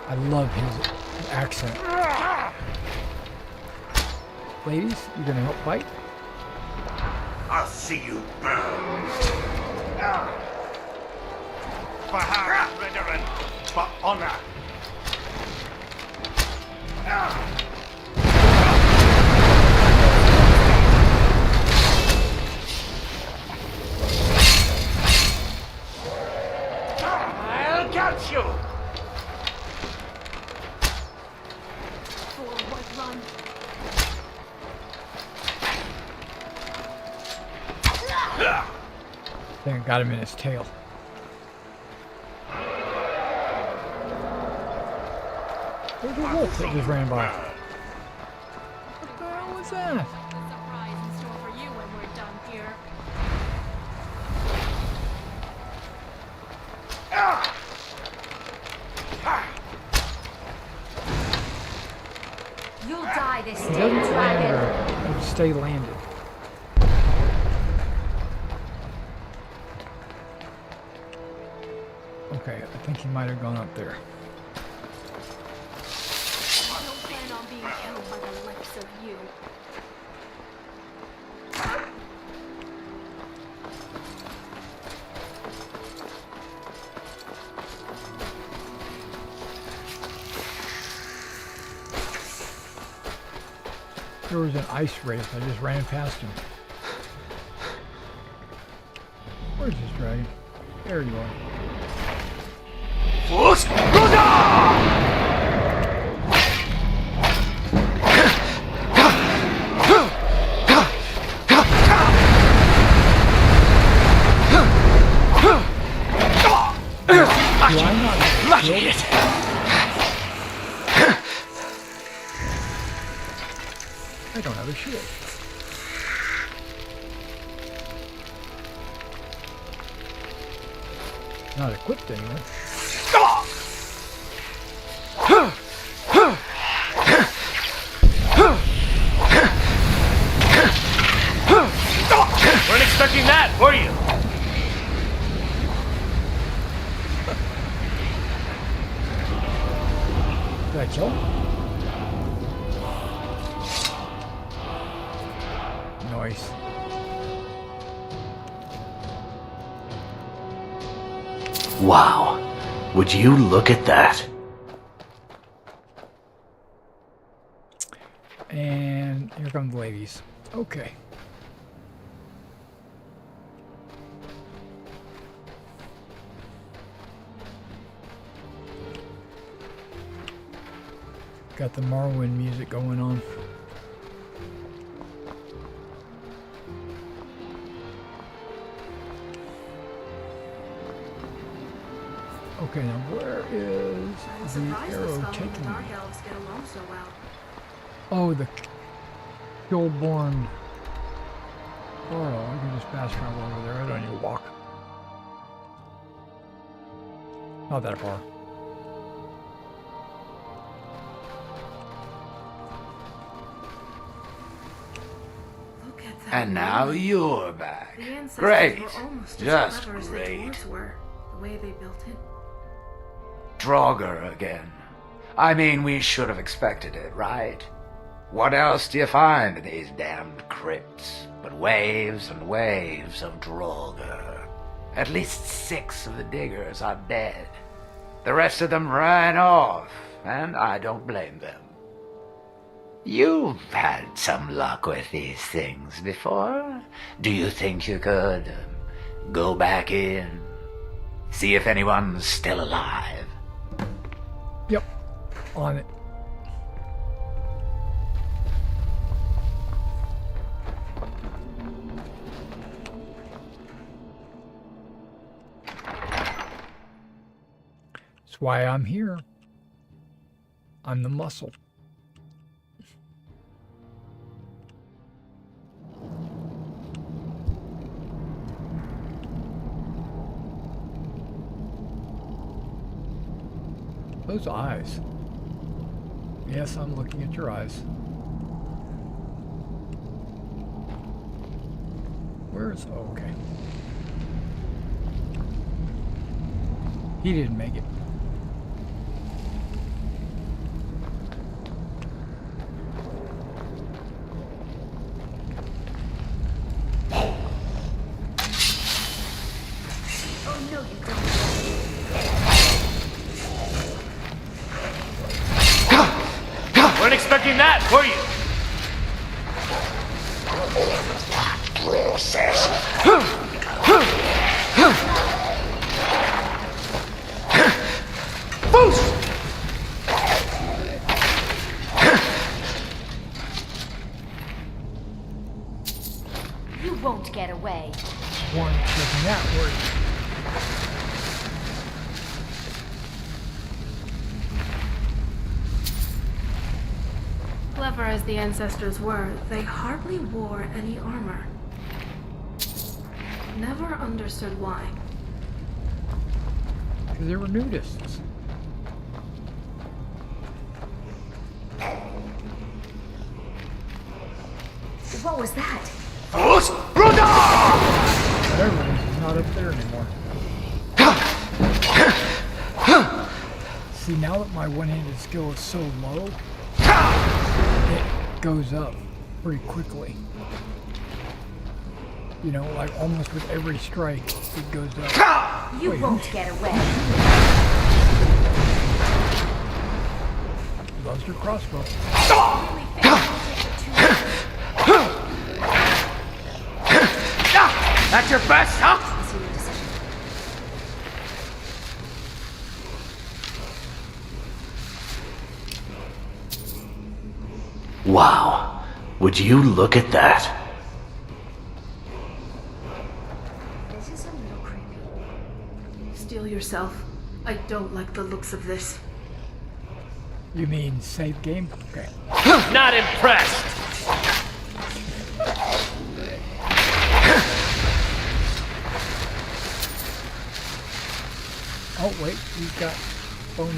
I love his accent. Ladies, you gonna help fight? I'll see you burn. For her, brethren, for honor. I'll catch you. Forward, run. I think I got him in his tail. There's a wolf that just ran by. What the hell was that? A surprise in store for you when we're done here. You'll die this He day, doesn't land dragon. or stay landed. Okay, I think he might have gone up there. I don't plan on being killed by the likes of you. There was an ice race. I just ran past him. Where's this dragon? There you are. Do I not Lucky it. I don't have a shield. Not equipped anyway. Weren't expecting that, were you? Did I kill him? Nice. Wow. Would you look at that? And here come the ladies. Okay. Got the Morrowind music going on. Okay, now where is the arrow taking me? Oh, the Killborn. Oh, I can just fast travel over there. I don't need to walk. Not that far. And now you're back. Great. Just great. The way they built it. Draugr again. I mean, we should have expected it, right? What else do you find in these damned crypts but waves and waves of Draugr? At least 6 of the diggers are dead. The rest of them ran off, and I don't blame them. You've had some luck with these things before. Do you think you could go back in? See if anyone's still alive? Yep. On it. That's why I'm here. I'm the muscle. Those eyes. Yes, I'm looking at your eyes. Where is... Oh, okay. He didn't make it. Weren't expecting that, were you? You won't get away. One checking that word. Clever as the ancestors were, they hardly wore any armor. Never understood why. Because they were nudists. What was that? Whatever it is, it's not up there anymore. See, now that my one-handed skill is so low, it goes up pretty quickly. You know, like almost with every strike, it goes up. You won't get away. Loves your crossbow. That's your best, huh? Wow. Would you look at that? This is a little creepy. Steel yourself. I don't like the looks of this. You mean save game? Okay. Not impressed! Oh wait, he's got bone.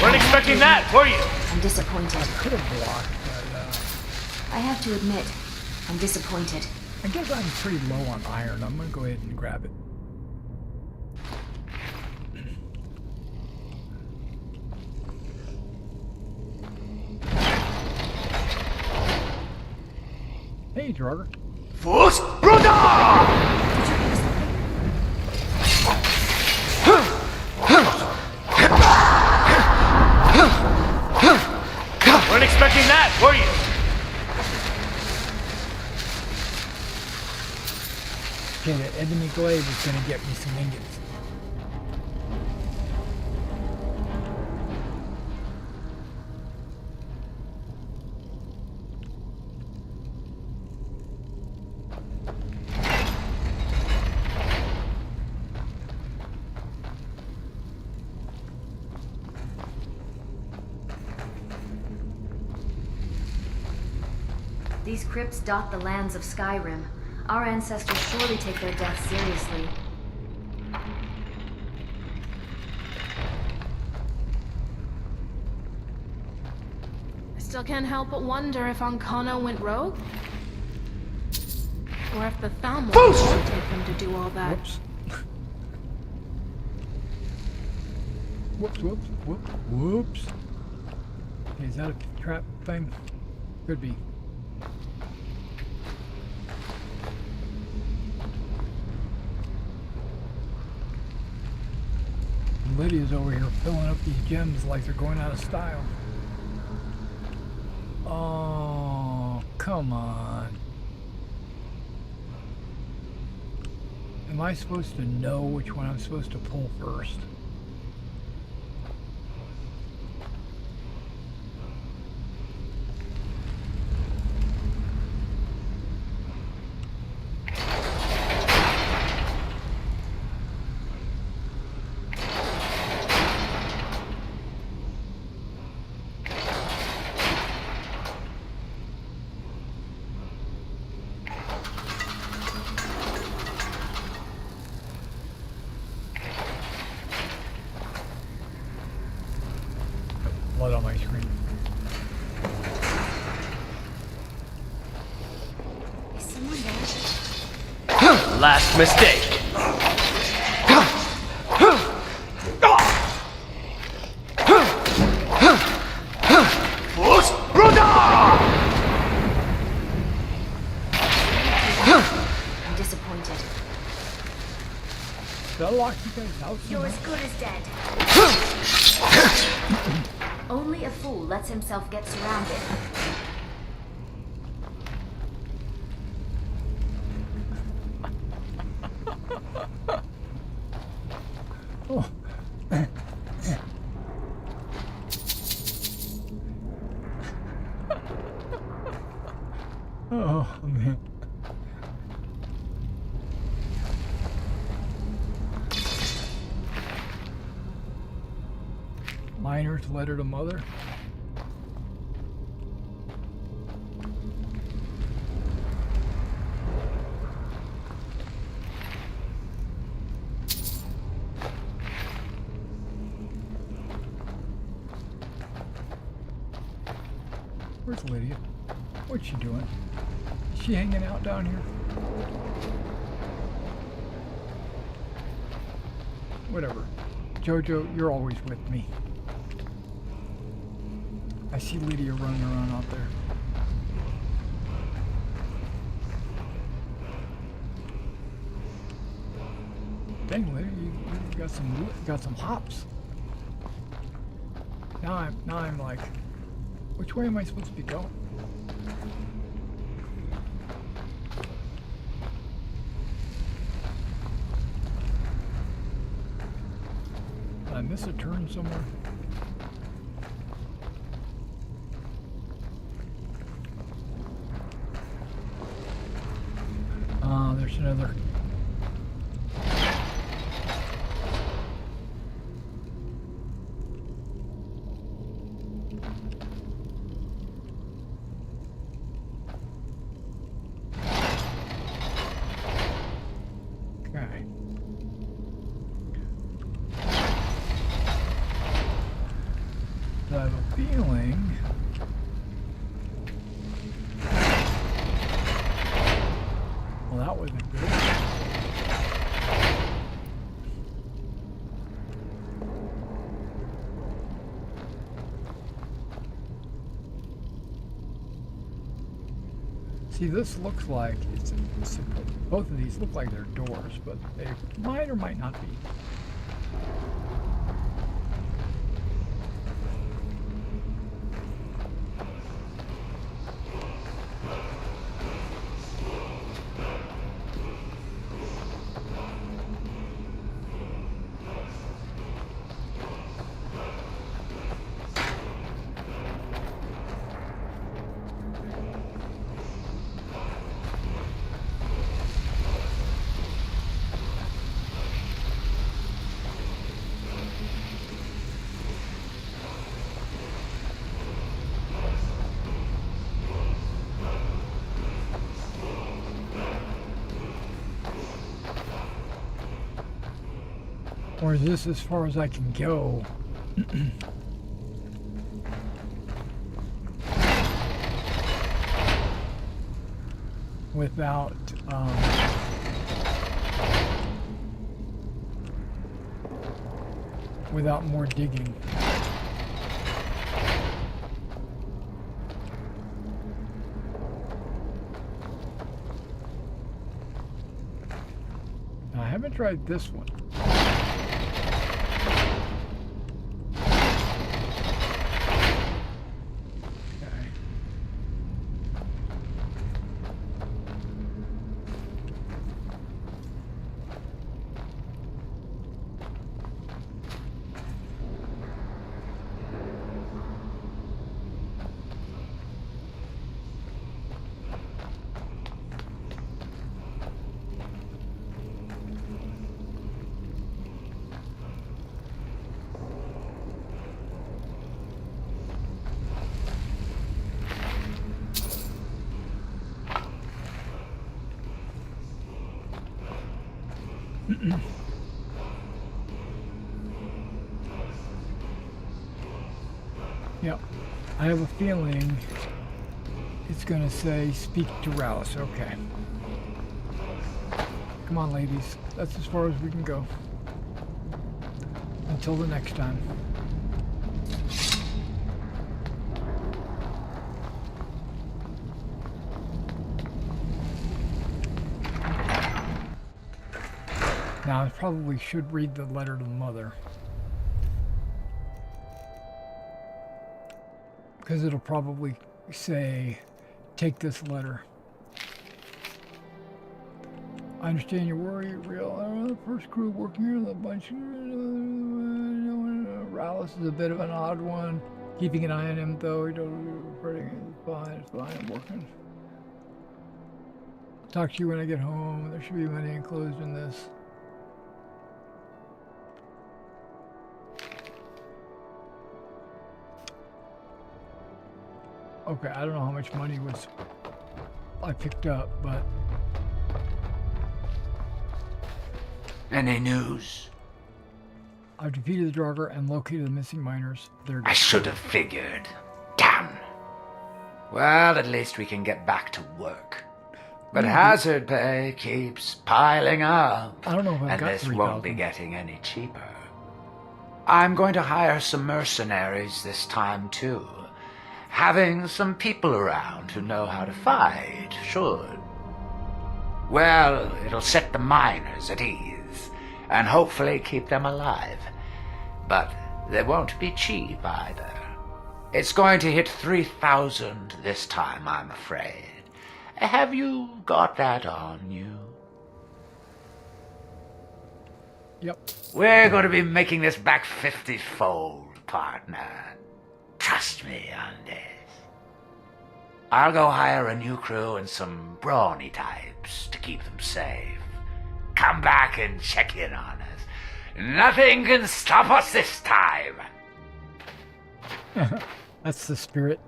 Weren't expecting that, were you? I'm disappointed. Could have blocked, but I have to admit, I'm disappointed. I guess I'm pretty low on iron. I'm gonna go ahead and grab it. Hey, Draugr. Fus Brother! Weren't expecting that, were you? Okay, the ebony glaive is gonna get me some ingots. These crypts dot the lands of Skyrim. Our ancestors surely take their death seriously. I still can't help but wonder if Ancano went rogue? Or if the Thalmor will take them to do all that. Whoops. Whoops. Okay, is that a trap thing? Could be. Lydia's over here filling up these gems like they're going out of style. Oh, come on. Am I supposed to know which one I'm supposed to pull first? Blood on my screen. Is someone there? Last mistake. I'm disappointed. Did I lock you guys out? You're as good as dead. Only a fool lets himself get surrounded. Oh. Oh, man. Miner's letter to mother. Where's Lydia? What's she doing? Is she hanging out down here? Whatever. Jojo, you're always with me. I see Lydia running around out there. Dang, Lydia, you got some hops. Now I'm like, which way am I supposed to be going? Did I miss a turn somewhere? There's another. Okay. I have a feeling. Well, that wasn't good. See, this looks like it's both of these look like they're doors, but they might or might not be. Or is this as far as I can go? without without more digging. Now, I haven't tried this one. Yep, I have a feeling it's gonna say speak to Rouse. Okay. Come on, ladies. That's as far as we can go. Until the next time. Now, I probably should read the letter to the mother. Because it'll probably say, take this letter. I understand your worry, you're real. The first crew working here, the bunch. Rallis is a bit of an odd one. Keeping an eye on him, though. He don't it's fine, I'm working. Talk to you when I get home. There should be money enclosed in this. Okay, I don't know how much money was I picked up, but... Any news? I've defeated the Draugr and located the missing miners. I should have figured. Damn. Well, at least we can get back to work. But hazard pay keeps piling up. I don't know if I've got and this 3,000. won't be getting any cheaper. I'm going to hire some mercenaries this time, too. Having some people around who know how to fight should. Well, it'll set the miners at ease, and hopefully keep them alive. But they won't be cheap either. It's going to hit 3,000 this time, I'm afraid. Have you got that on you? Yep. We're going to be making this back 50-fold, partner. Trust me on this. I'll go hire a new crew and some brawny types to keep them safe. Come back and check in on us. Nothing can stop us this time. That's the spirit.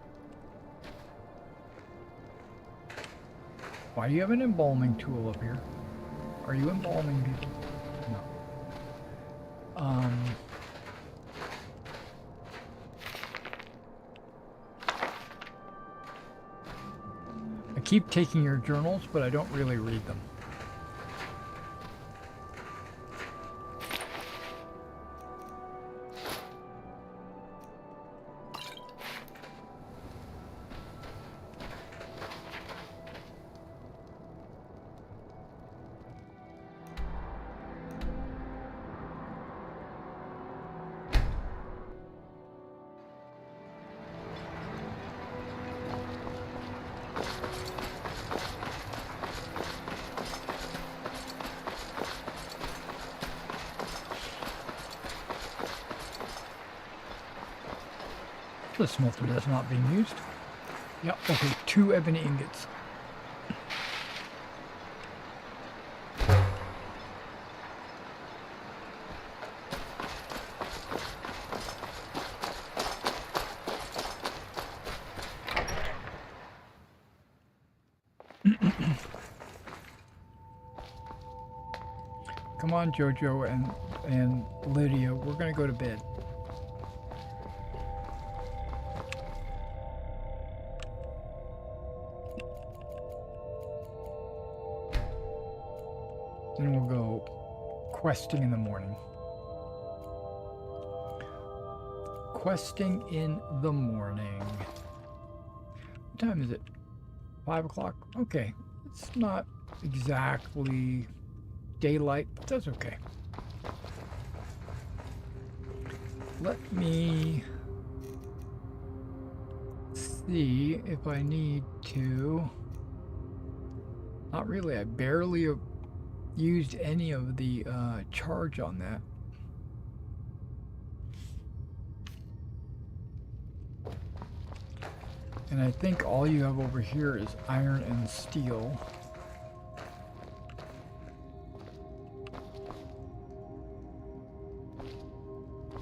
Why do you have an embalming tool up here? Are you embalming people? No. I keep taking your journals, but I don't really read them. The smelter that's not being used. Yep, okay, 2 ebony ingots. Come on, Jojo and Lydia, we're gonna go to bed. Then we'll go questing in the morning. Questing in the morning. What time is it? 5 o'clock? Okay. It's not exactly daylight, but that's okay. Let me see if I need to. Not really. I barely used any of the charge on that. And I think all you have over here is iron and steel.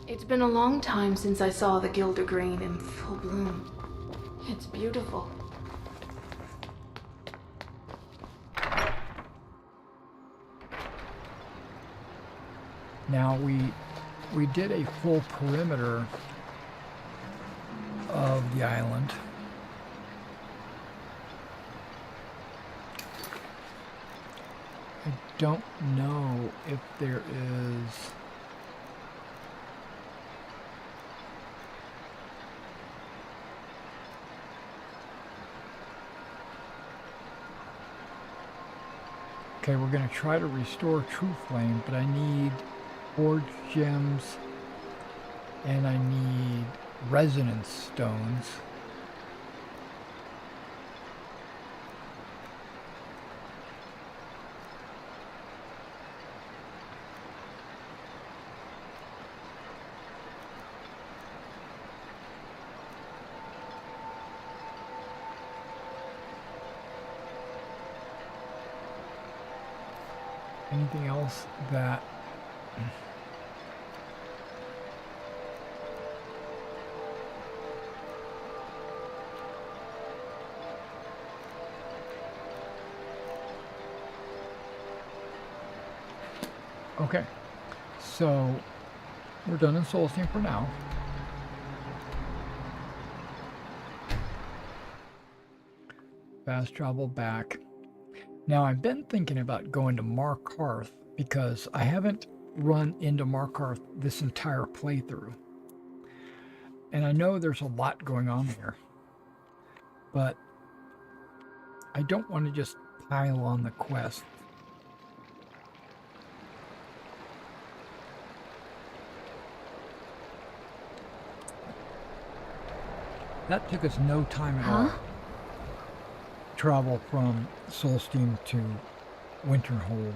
It's been a long time since I saw the Gilder Green in full bloom. It's beautiful. Now we did a full perimeter of the island. I don't know if there is okay, we're going to try to restore True Flame, but I need forged gems and I need resonance stones. Anything else that okay, so we're done in Soul Steam for now. Fast travel back. Now, I've been thinking about going to Markarth because I haven't run into Markarth this entire playthrough. And I know there's a lot going on here. But I don't want to just pile on the quest. That took us no time at all. Travel from Soulsteam to Winterhold.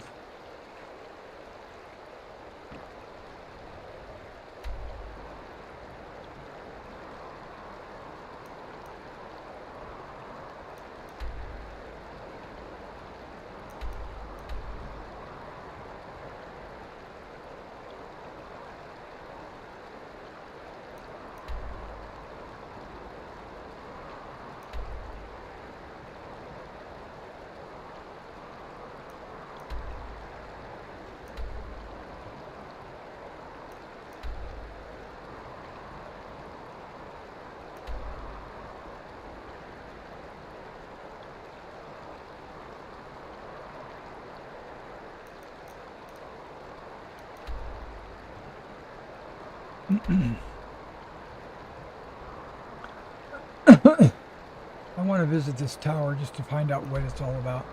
I want to visit this tower just to find out what it's all about.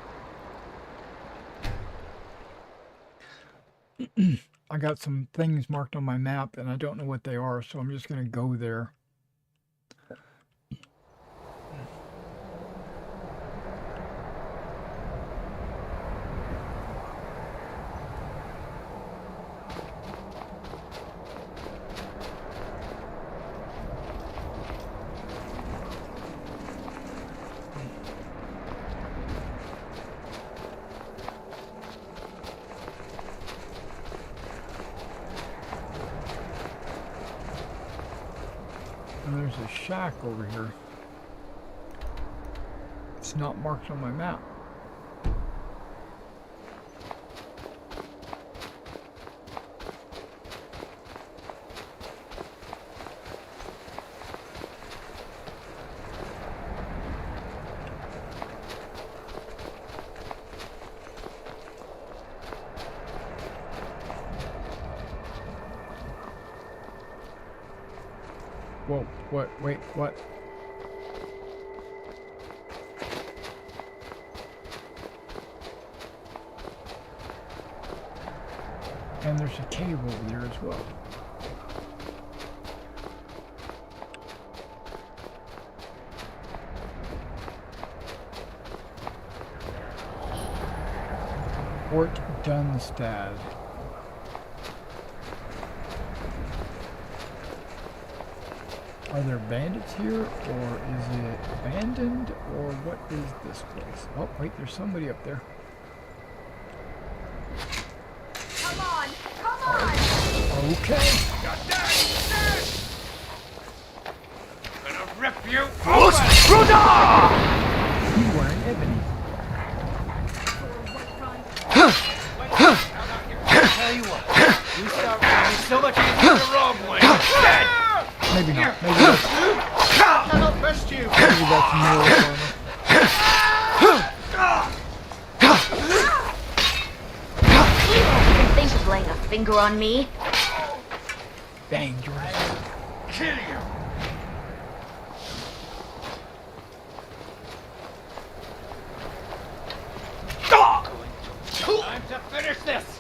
I got some things marked on my map and I don't know what they are, so I'm just going to go there. There's a shack over here. It's not marked on my map. Whoa, what, wait, what? And there's a cave over there as well. Fort Dunstad. Are there bandits here, or is it abandoned, or what is this place? Oh, wait, there's somebody up there. Come on! Come on! Okay. Gonna rip you You were an ebony. Tell you what, you start running so much easier the wrong way. Maybe not. Maybe that's, I'll best you. maybe that's more You think of laying a finger on me? dangerous. Kill you. Time to finish this.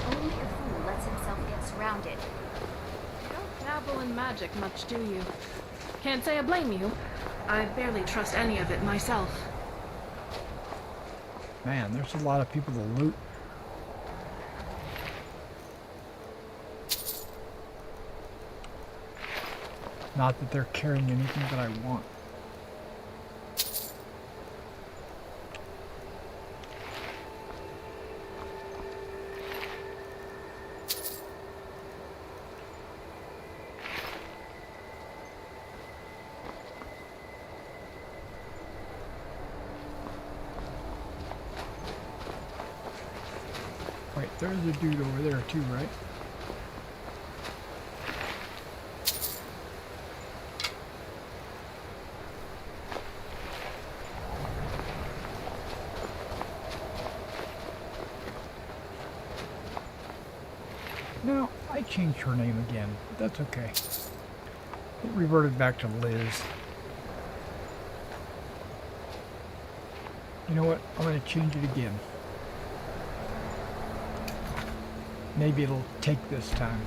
Only a fool lets himself get surrounded. You don't dabble in magic much, do you? Can't say I blame you. I barely trust any of it myself. Man, there's a lot of people to loot. Not that they're carrying anything that I want. Wait, there's a dude over there too, right? No, I changed her name again. That's okay. It reverted back to Liz. You know what? I'm going to change it again. Maybe it'll take this time.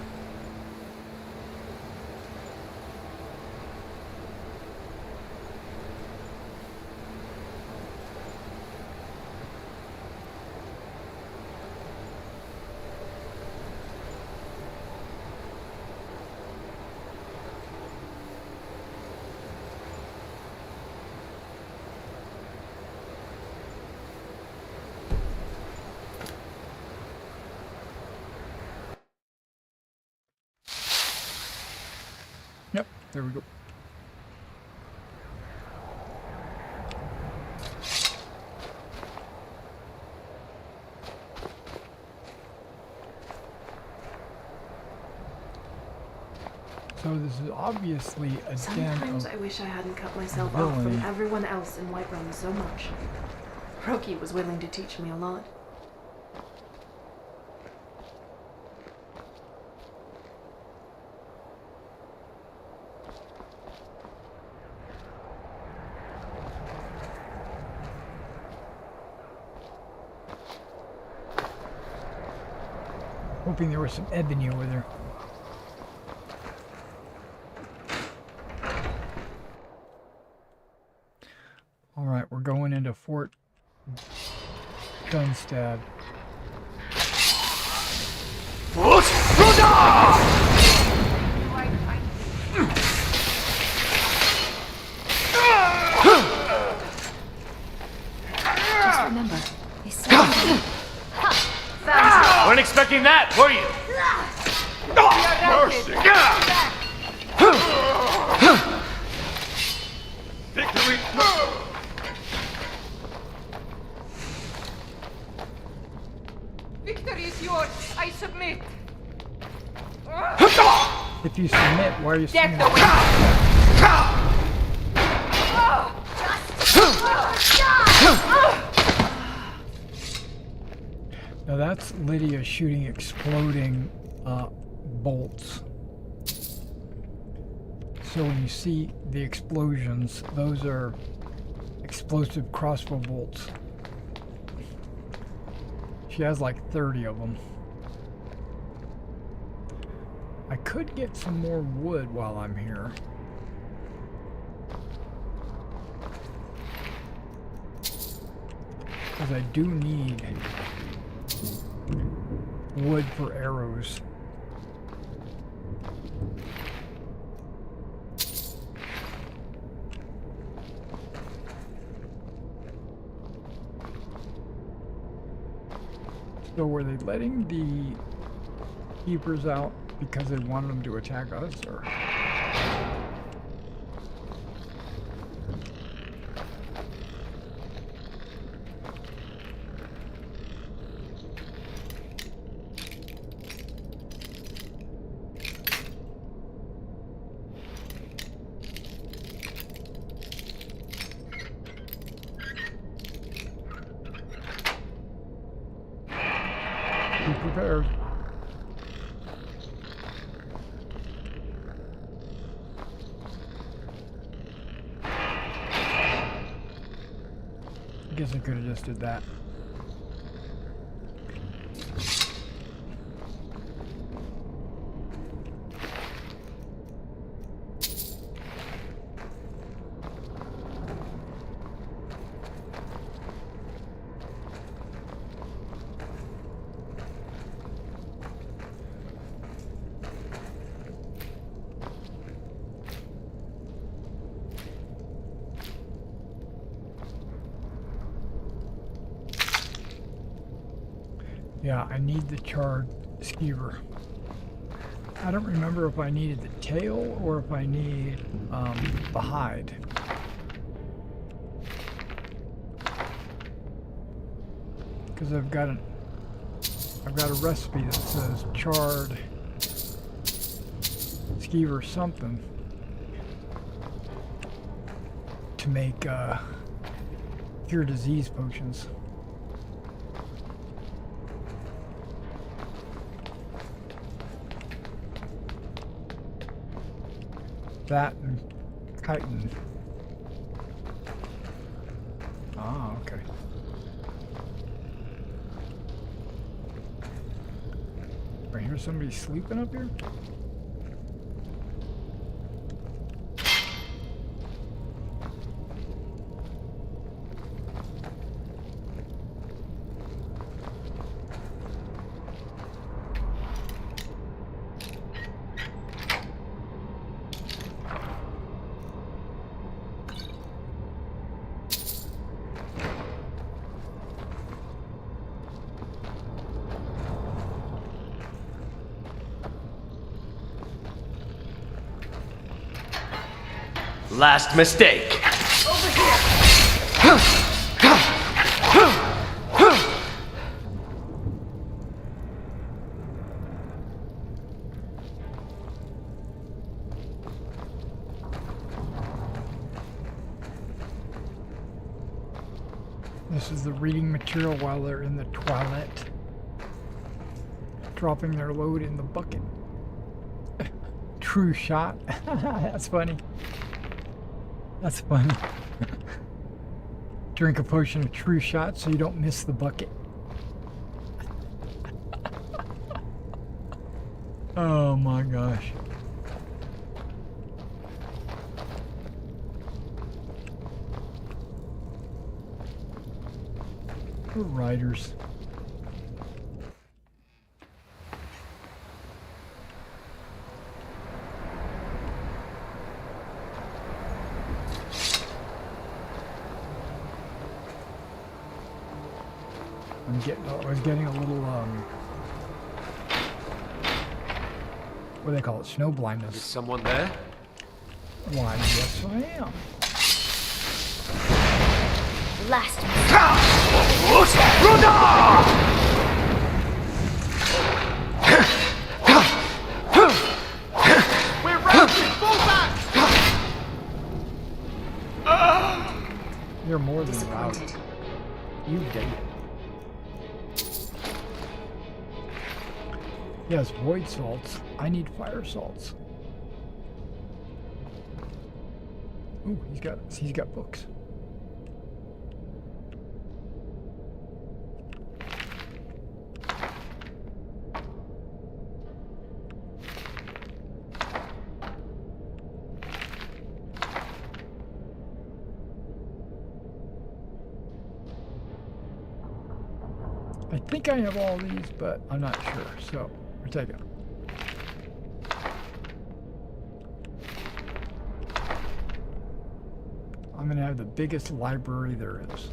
Yep, there we go. So this is obviously a den Sometimes of I wish I hadn't cut myself off from villainy. everyone else in Whiterun so much. Roki was willing to teach me a lot. Hoping there was some ebony over there. Alright, we're going into Fort Dunstad. Just remember, they said Weren't expecting that, were you? Mercy. Victory. Victory is yours. I submit. If you submit, why are you Death submitting? away. Now that's Lydia shooting exploding bolts. So when you see the explosions, those are explosive crossbow bolts. She has like 30 of them. I could get some more wood while I'm here. Because I do need wood for arrows. So were they letting the keepers out because they wanted them to attack us, or? Be prepared. I guess I could have just did that. Yeah, I need the charred skeever. I don't remember if I needed the tail or if I need the hide. Because I've got a recipe that says charred skeever something to make cure disease potions. That and chitin. Ah, okay. I hear somebody sleeping up here? Last mistake. Over here! This is the reading material while they're in the toilet. Dropping their load in the bucket. True shot. That's funny. That's funny. Drink a potion of true shot so you don't miss the bucket. Oh my gosh. We're riders. I was getting a little, what do they call it? Snow blindness. Is someone there? Why, yes I am. Last We're routed! Fall back! You're more than disappointed. routed. You did it. Yes, void salts. I need fire salts. Ooh, he's got books. I think I have all these, but I'm not sure, so we're taking them. I'm going to have the biggest library there is.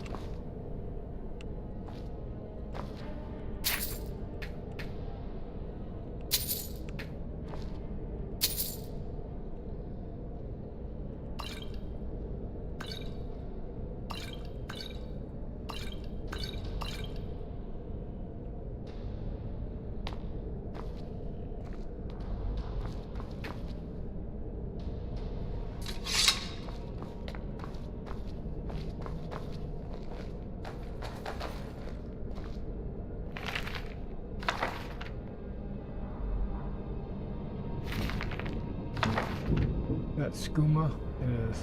That skooma is.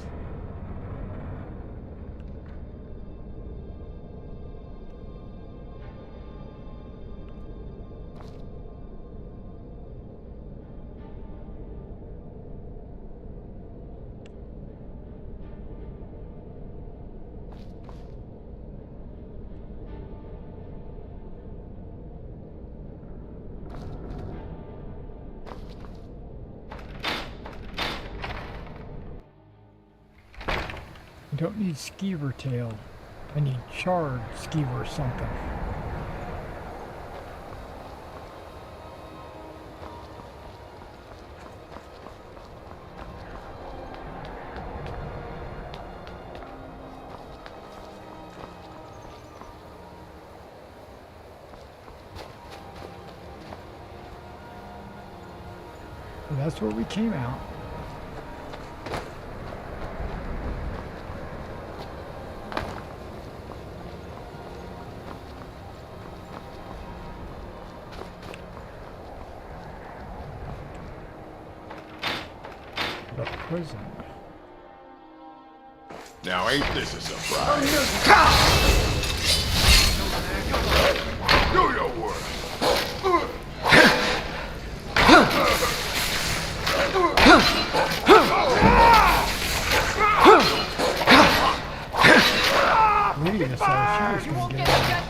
I don't need skeever tail. I need charred skeever something. So that's where we came out. Prison. Now ain't this a surprise? Do your work. Lydia decided she was going to get out.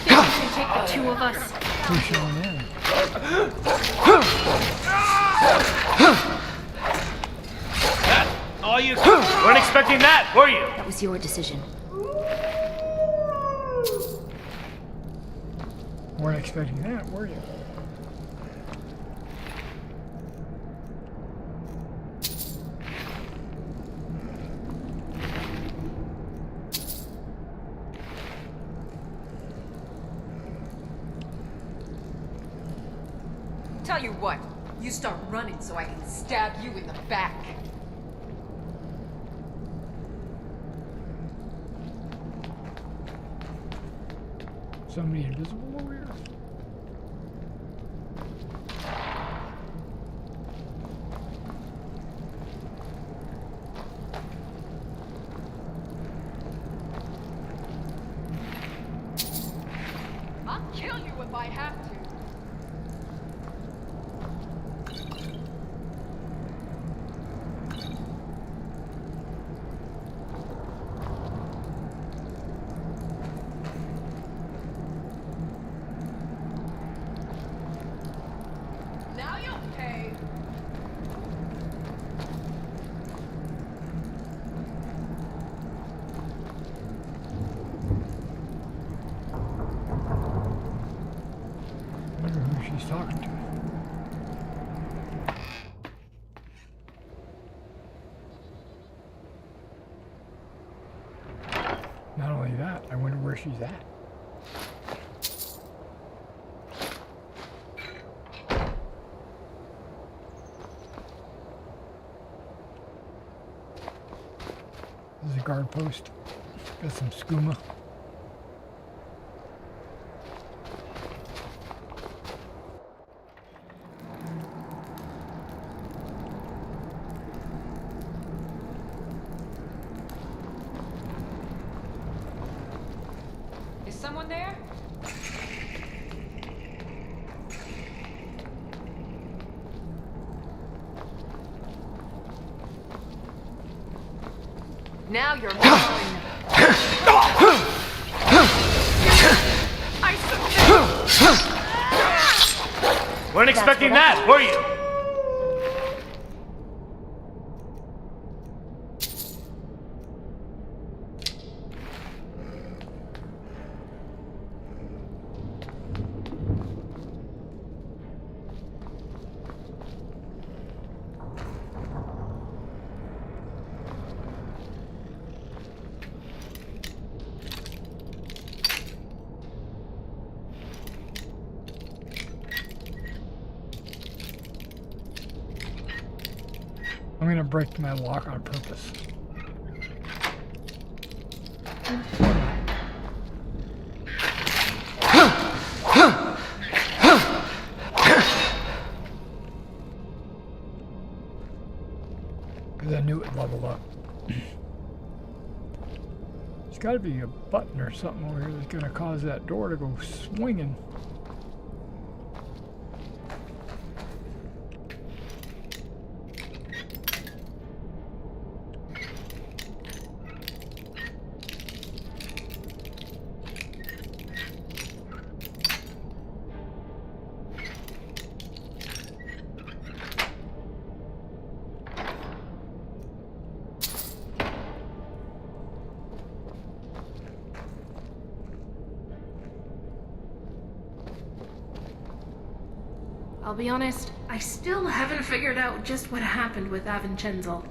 You can take the two of us. Who's showing in? That all you weren't expecting that, were you? That was your decision. Weren't expecting that, were you? Tell you what, you start running so I can stab you in the back. Somebody invisible over here? I'll kill you if I have to. Now you'll pay. I wonder who she's talking to. Not only that, I wonder where she's at. This is a guard post. Got some skooma. someone there? Now you're mine. Weren't expecting that, were you? I'm going to break my lock on purpose. Because I knew it leveled up. There's got to be a button or something over here that's going to cause that door to go swinging. I'll be honest, I still haven't figured out just what happened with Avincenzo.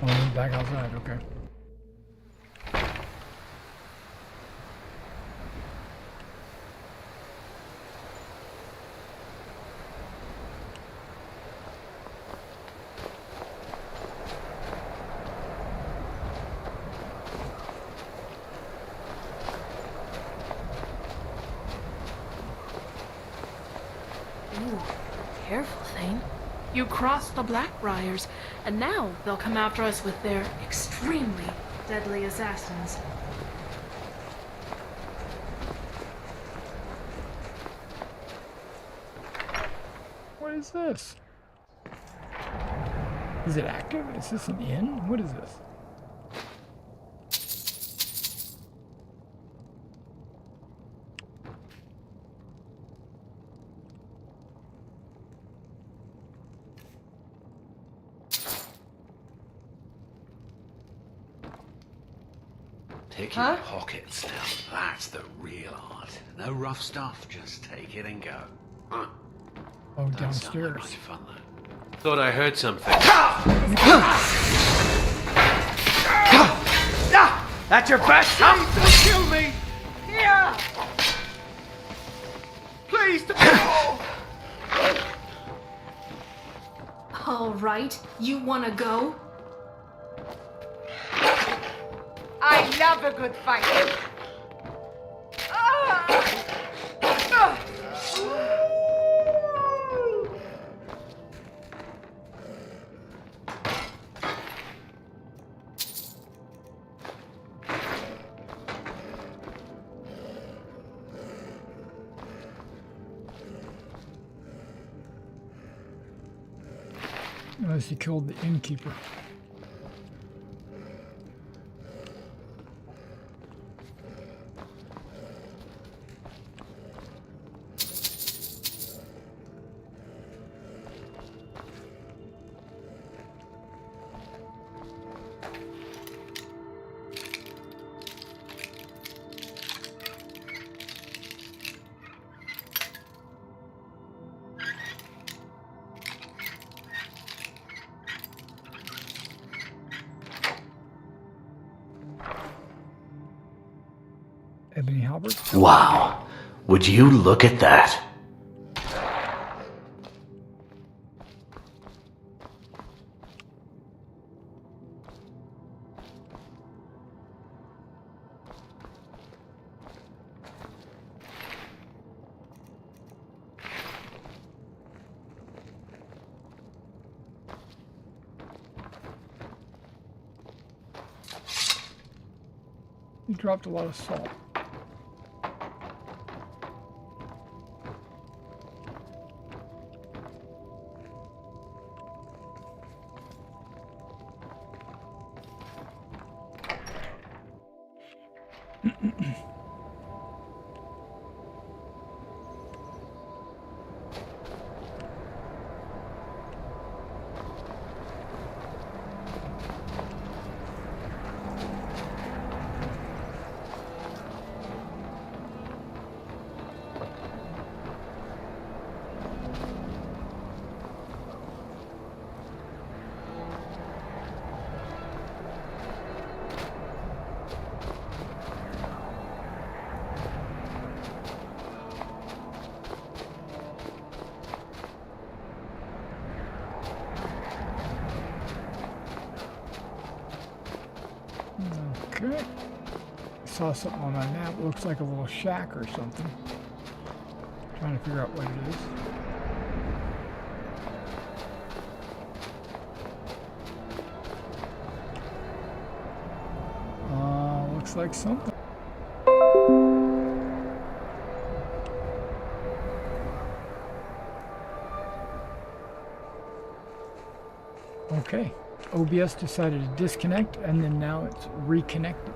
Oh, back outside, okay. Ooh, careful, Thane. You crossed the Blackbriars, and now they'll come after us with their extremely deadly assassins. What is this? Is it active? Is this an inn? What is this? Taking pockets now, that's the real art. No rough stuff, just take it and go. Oh, Don't sound like downstairs. much fun though. Thought I heard something. That's your best? Please don't kill me! Yeah! Please don't! All right, you wanna go? I love a good fight. Unless he killed the innkeeper. ebony halberd. Wow. Would you look at that? You dropped a lot of salt. Okay. Saw something on my map. Looks like a little shack or something. Trying to figure out what it is. Looks like something. Okay. OBS decided to disconnect, and then now it's reconnected.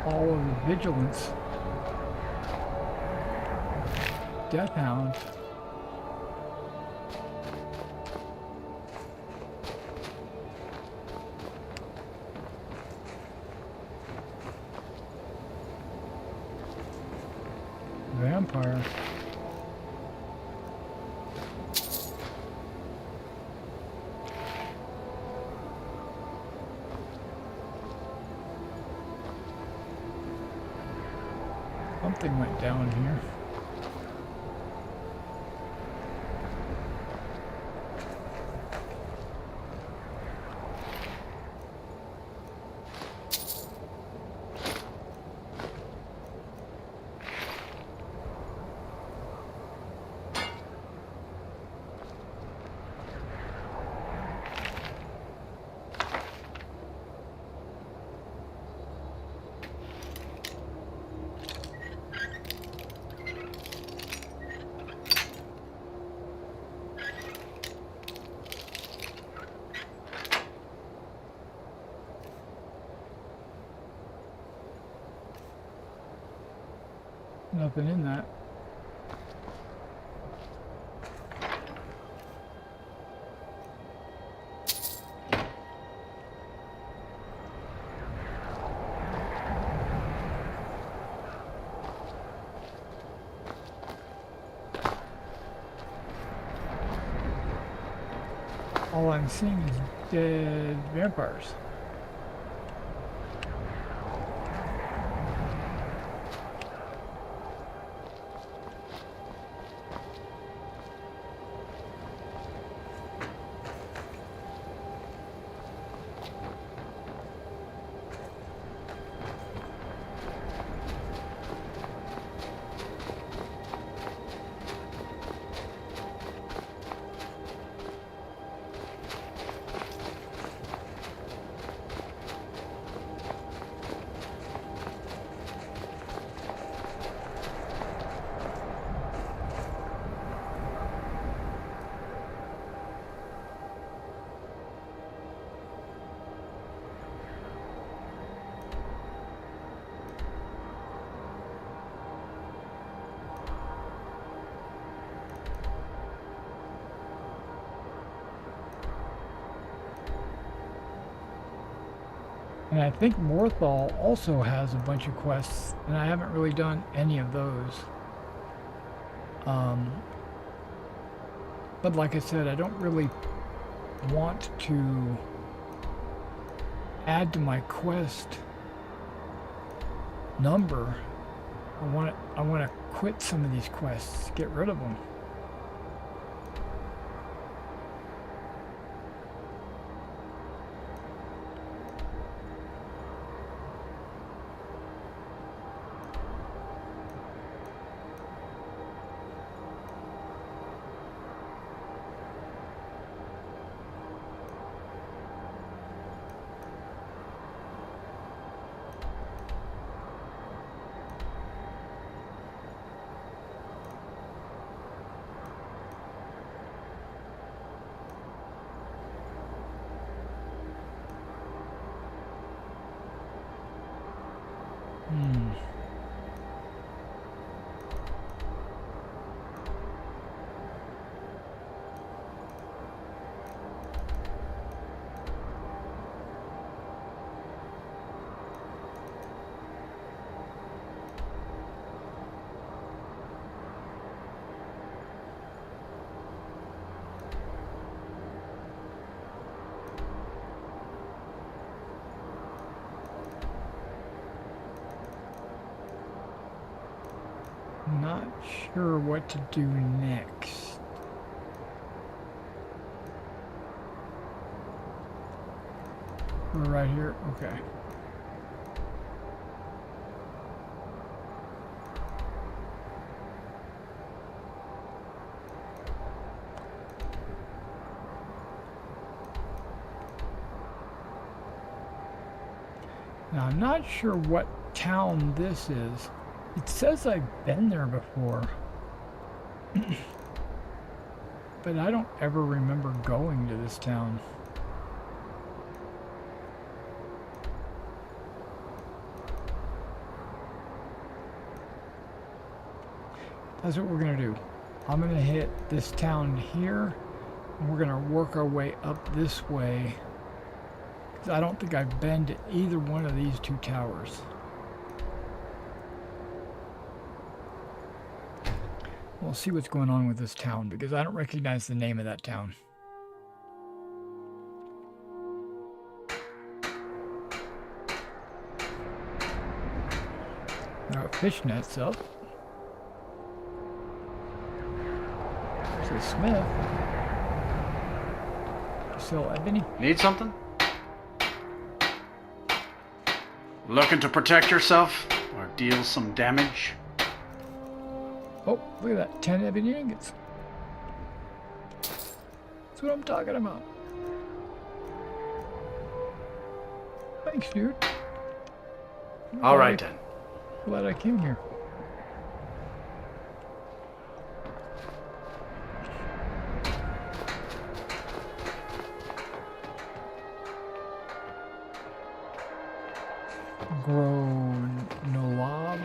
All of the vigilance. Death Hound. Vampire. Something went down here. Nothing in that. All I'm seeing is dead vampires. And I think Morphs also has a bunch of quests, and I haven't really done any of those. But like I said, I don't really want to add to my quest number. I want to quit some of these quests, get rid of them. Not sure what to do next. We're right here. Okay. Now I'm not sure what town this is. It says I've been there before, but I don't ever remember going to this town. That's what we're going to do. I'm going to hit this town here, and we're going to work our way up this way, because I don't think I've been to either one of these two towers. We'll see what's going on with this town, because I don't recognize the name of that town. Now, fishnet's up. There's a smith. Sell ebony. Need something? Looking to protect yourself or deal some damage? Oh, look at that. 10 ebony ingots. That's what I'm talking about. Thanks, dude. All right, then. Glad I came here. Gronolab.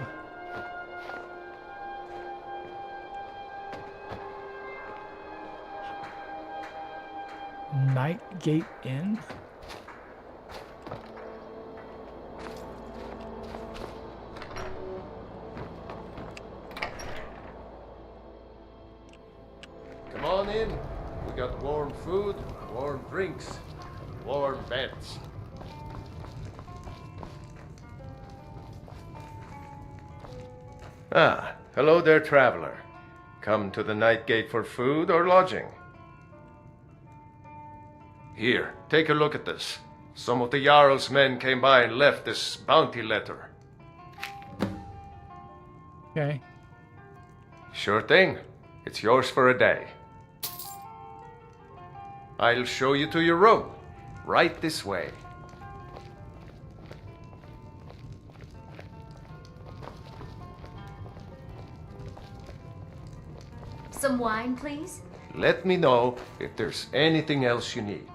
Nightgate Inn. Come on in. We got warm food, warm drinks, warm beds. Ah, hello there, traveler. Come to the Nightgate for food or lodging? Here, take a look at this. Some of the Jarl's men came by and left this bounty letter. Okay. Sure thing. It's yours for a day. I'll show you to your room. Right this way. Some wine, please? Let me know if there's anything else you need.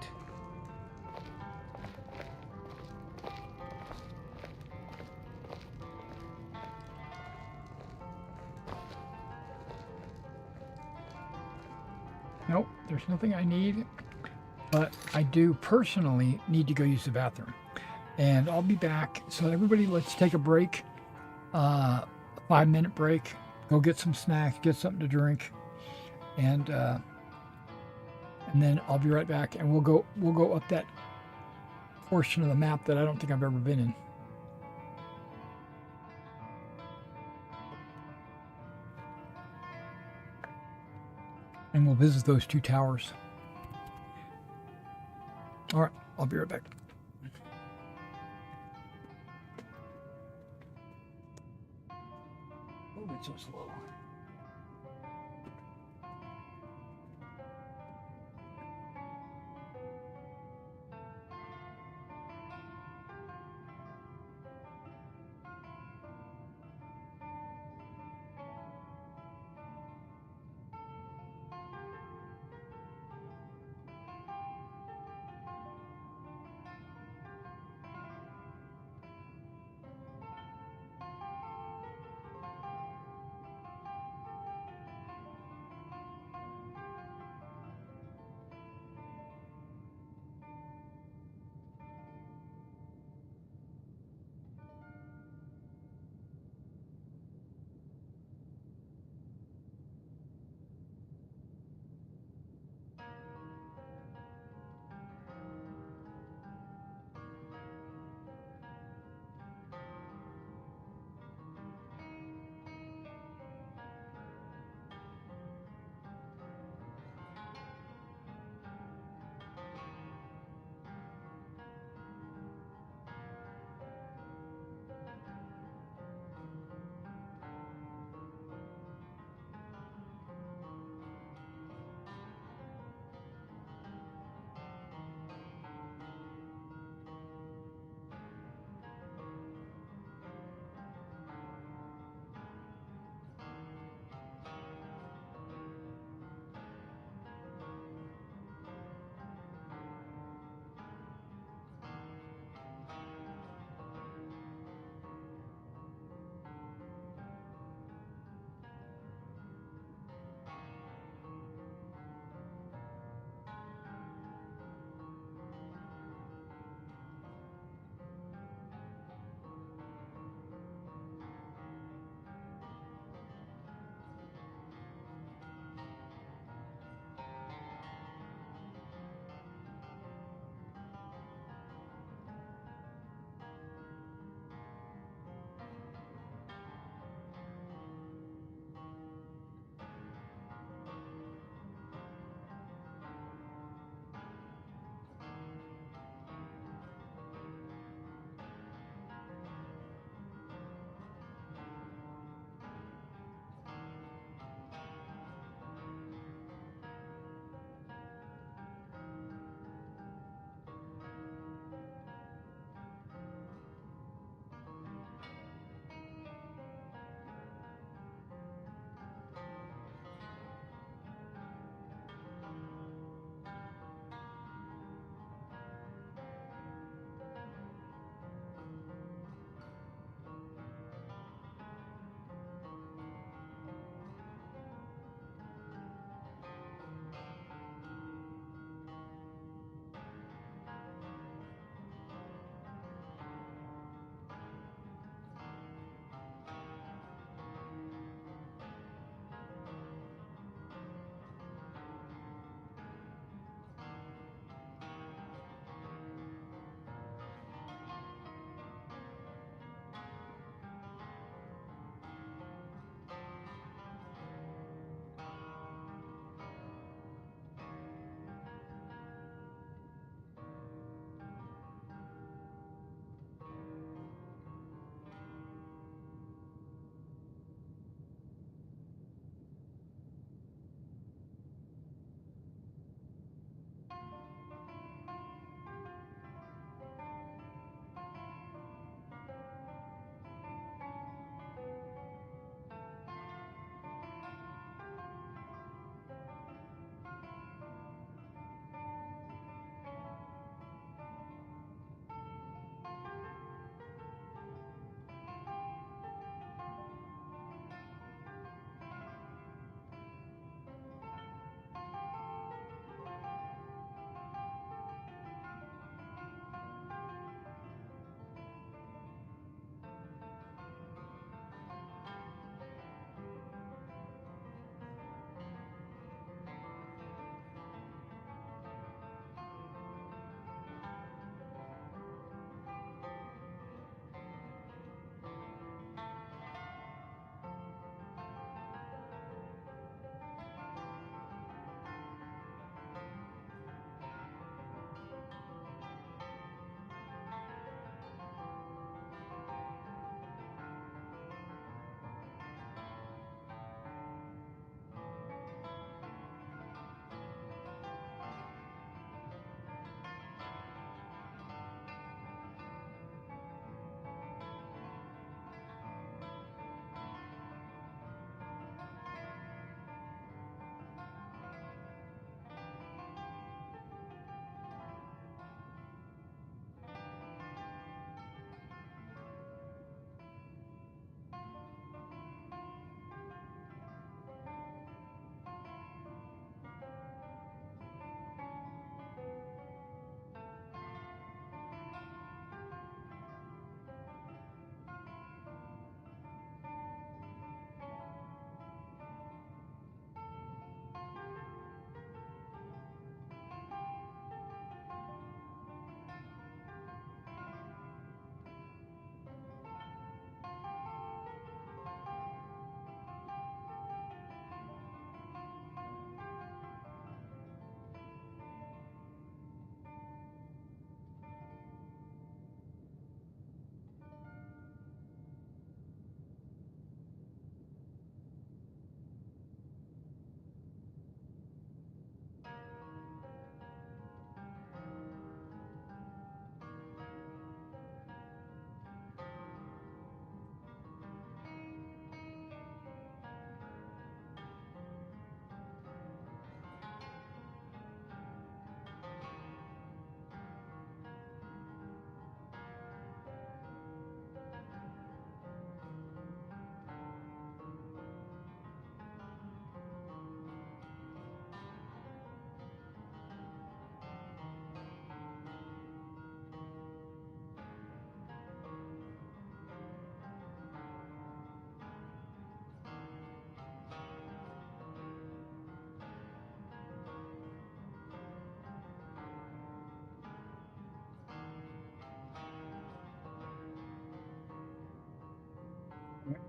Nope, there's nothing I need, but I do personally need to go use the bathroom. and I'll be back. So everybody, let's take a break, 5-minute break. Go get some snacks, get something to drink, and then I'll be right back, and we'll go up that portion of the map that I don't think I've ever been in. And we'll visit those 2 towers. All right, I'll be right back. Oh, it's so slow.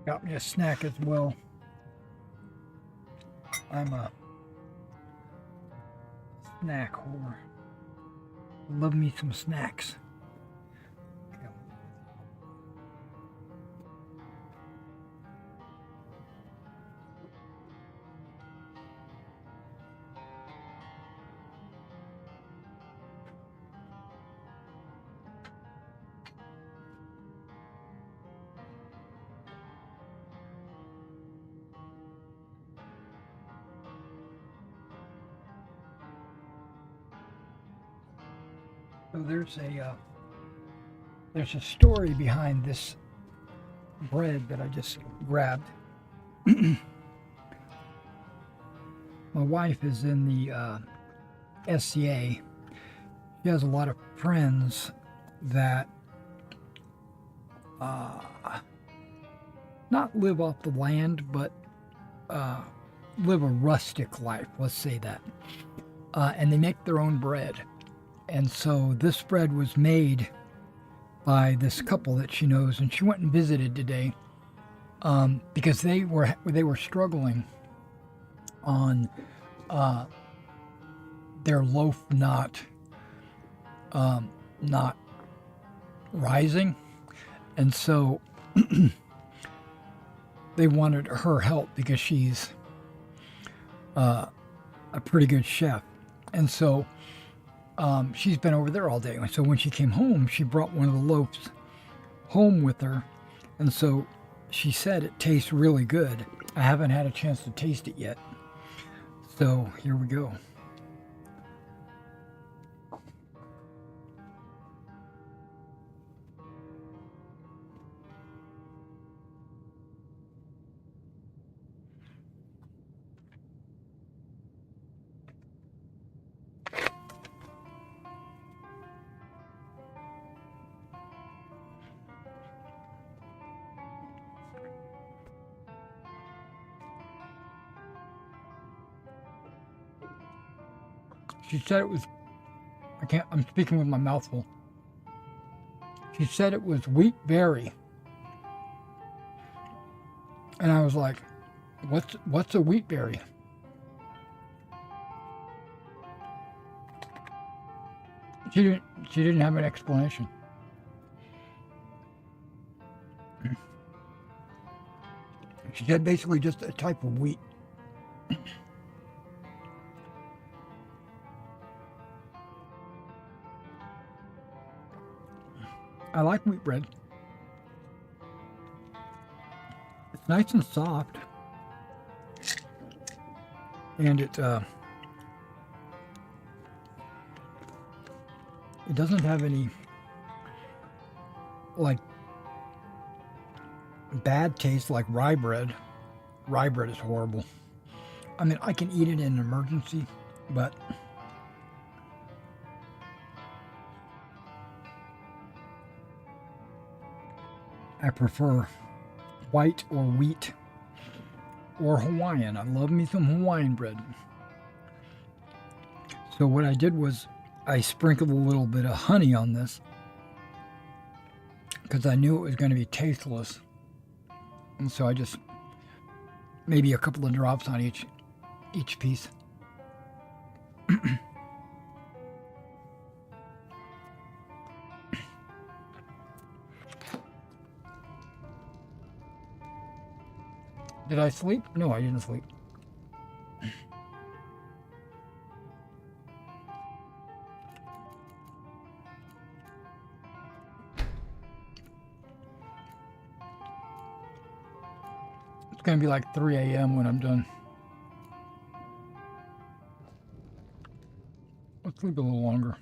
Got me a snack as well. I'm a snack whore. Love me some snacks. So there's a story behind this bread that I just grabbed. My wife is in the SCA. She has a lot of friends that not live off the land, but live a rustic life, let's say that. And they make their own bread. And so this bread was made by this couple that she knows, and she went and visited today because they were struggling on their loaf not rising, and so they wanted her help because she's a pretty good chef, and so she's been over there all day. So when she came home, she brought one of the loaves home with her, and so she said it tastes really good. I haven't had a chance to taste it yet, so here we go. She said it was, I'm speaking with my mouth full. She said it was wheat berry. And I was like, what's a wheat berry? She didn't have an explanation. She said basically just a type of wheat. I like wheat bread. It's nice and soft. And it doesn't have any like bad taste like rye bread. Rye bread is horrible. I mean, I can eat it in an emergency, but I prefer white or wheat or Hawaiian. I love me some Hawaiian bread. So what I did was I sprinkled a little bit of honey on this because I knew it was going to be tasteless. And so I just maybe a couple of drops on each piece. Did I sleep? No, I didn't sleep. It's going to be like 3 a.m. when I'm done. I'll sleep a little longer.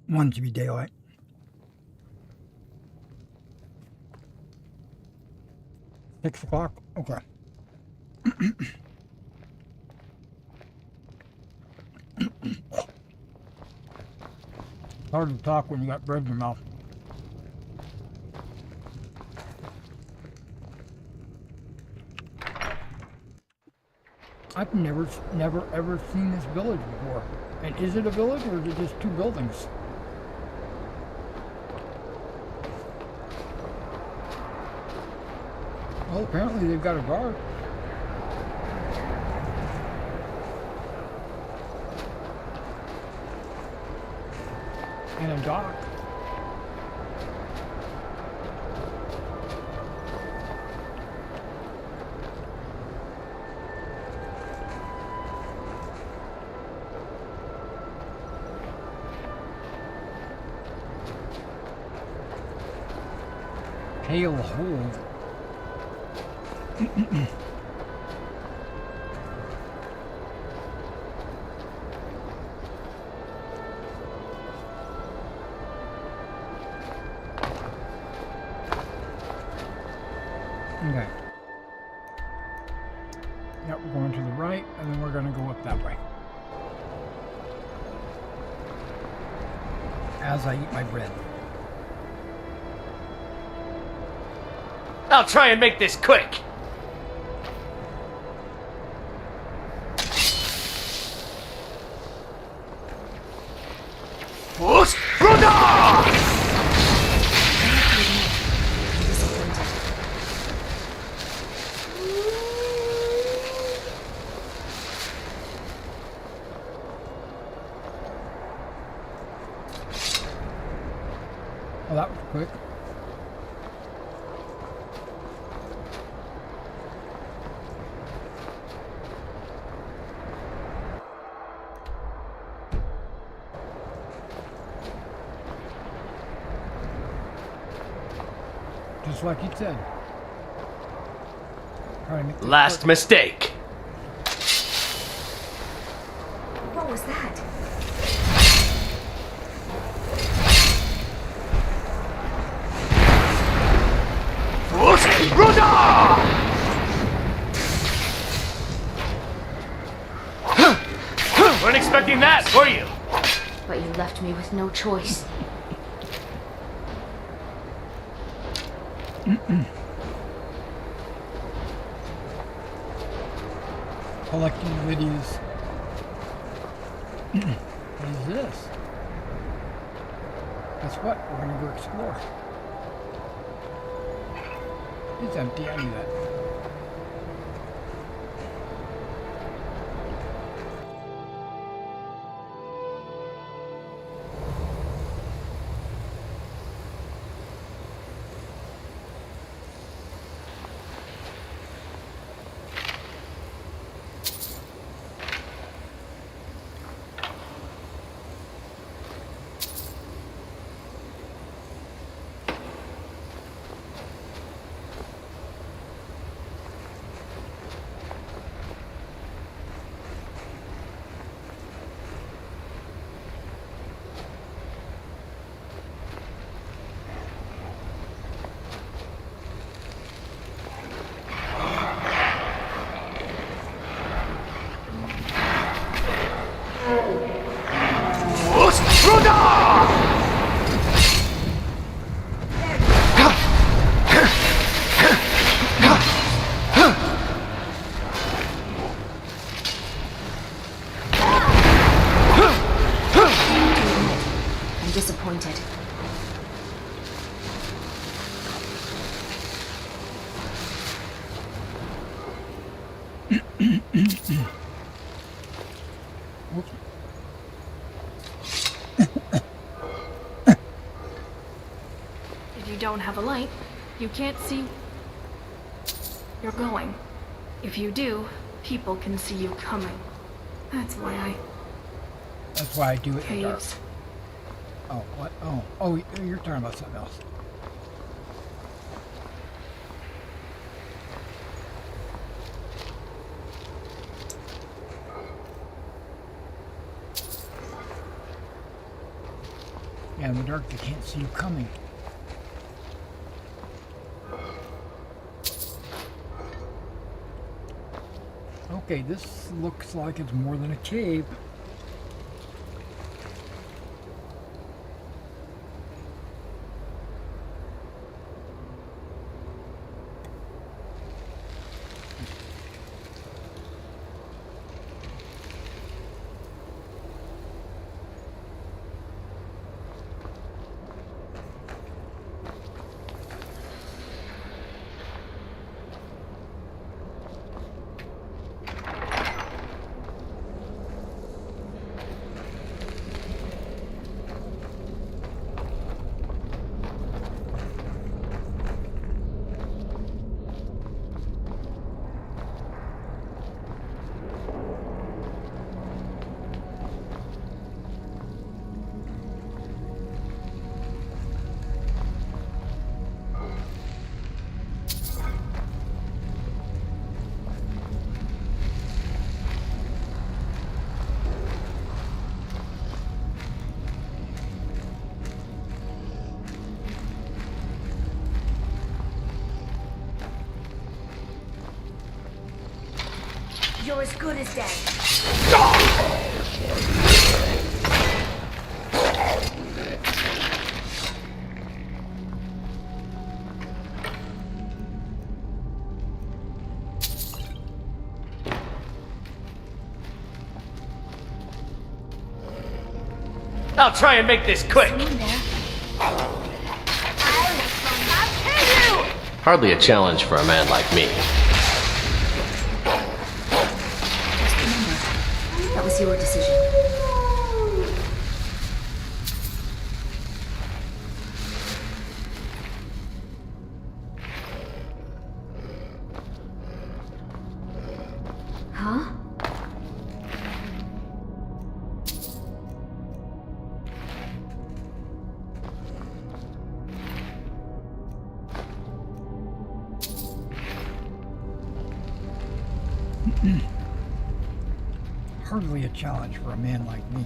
Want it to be daylight. $6? Okay. Hard to talk when you got bread in your mouth. I've never ever seen this village before. And is it a village or is it just two buildings? Well, apparently they've got a guard. And a dock. Hail hold. Okay. Yep, we're going to the right, and then we're going to go up that way. As I eat my bread. I'll try and make this quick. Well, that was quick. Just like you said. Last mistake. What was that? Weren't expecting that, were you? But you left me with no choice. Collecting Lydia's. What is this? Guess what? We're gonna go explore. It's empty, I knew that. I'm disappointed. If you don't have a light, you can't see you're going. If you do, people can see you coming. That's why I do it in the dark. caves. Oh, what? Oh, you're talking about something else. Yeah, in the dark they can't see you coming. Okay, this looks like it's more than a cave. You're as good as dead. I'll try and make this quick. Hardly a challenge for a man like me. Just remember, that was your decision. Huh? Hardly a challenge for a man like me.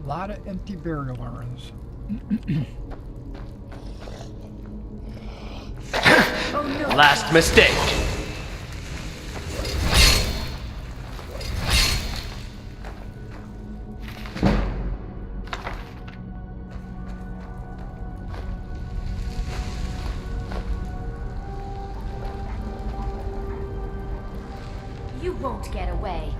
A lot of empty burial urns. Last mistake. You won't get away.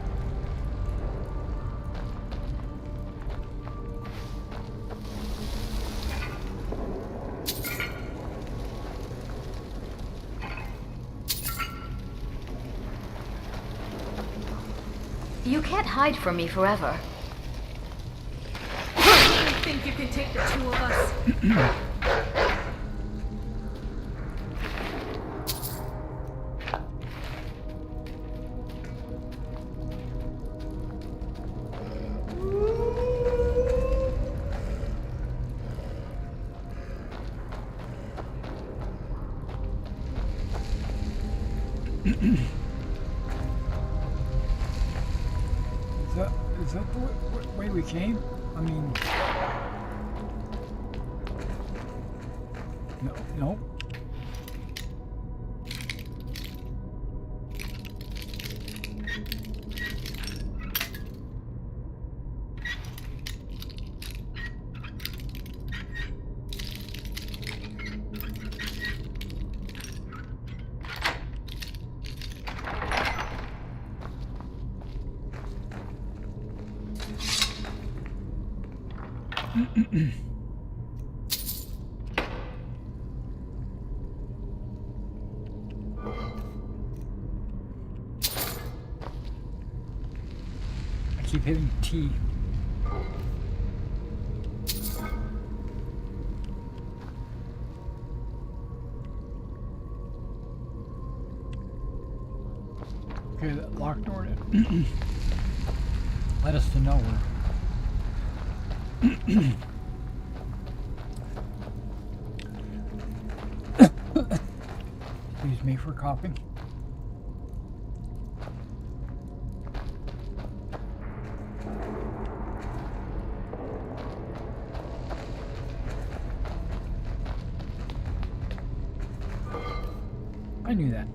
You can't hide from me forever. You think you can take the two of us? Is that the way we came? I mean... No. I keep hitting T. Okay, that locked door led us to nowhere. Excuse me for coughing. I knew that.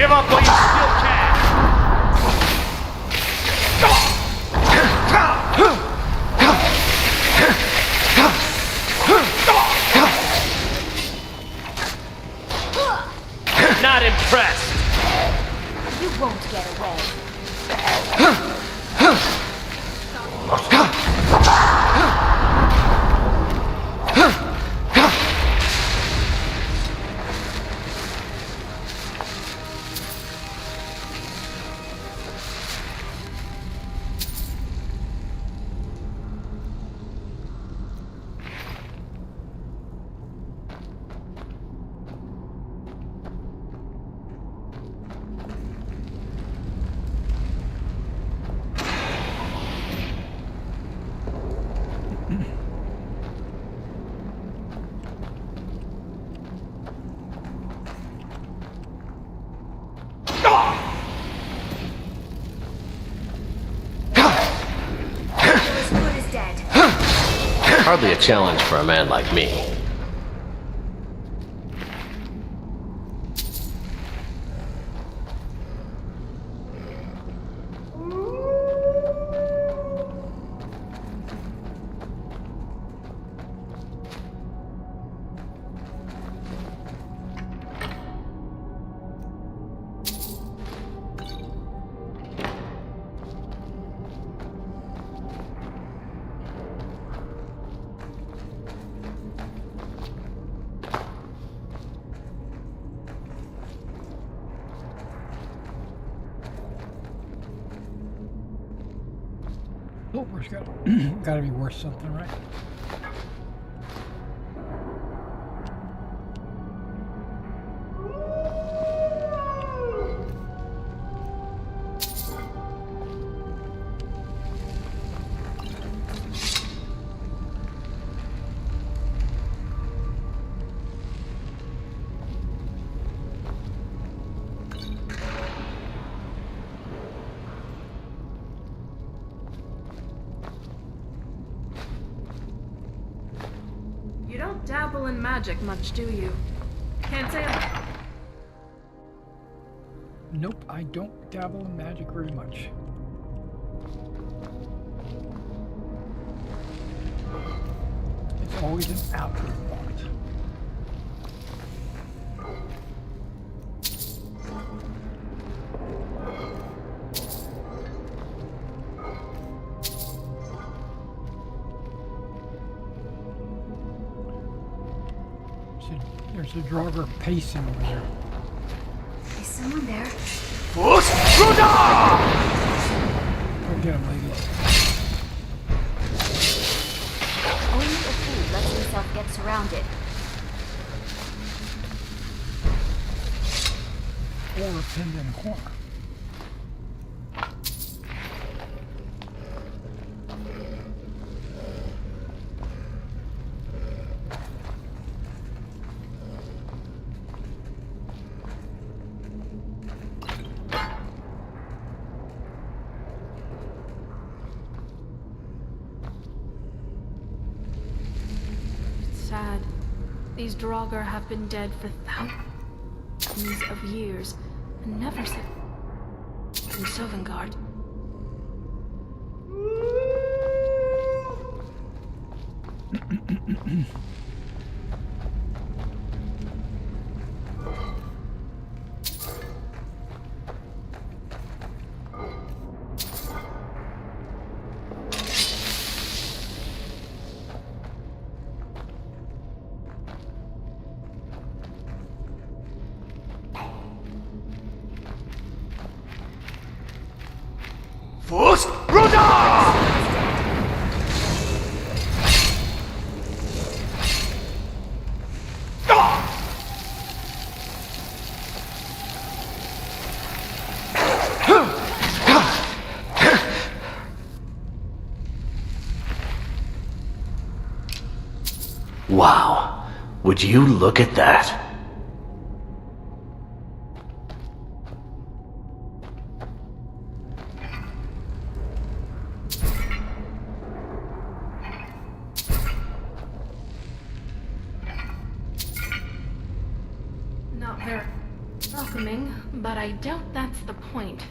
Give up while you still can! Not impressed! You won't get away. Hardly a challenge for a man like me. Oh, where's gotta be worth something, right? You don't dabble in magic much, do you? Can't say I'm... Nope, I don't dabble in magic very much. It's always an afterthought. There's a Draugr pacing over there. Is someone there? Go get him, ladies. Only a fool lets himself get surrounded. Or pinned in a corner. Sad. These Draugr have been dead for thousands of years, and never set in Sovngarde. Wow, would you look at that? Not very Welcoming, but I doubt that's the point.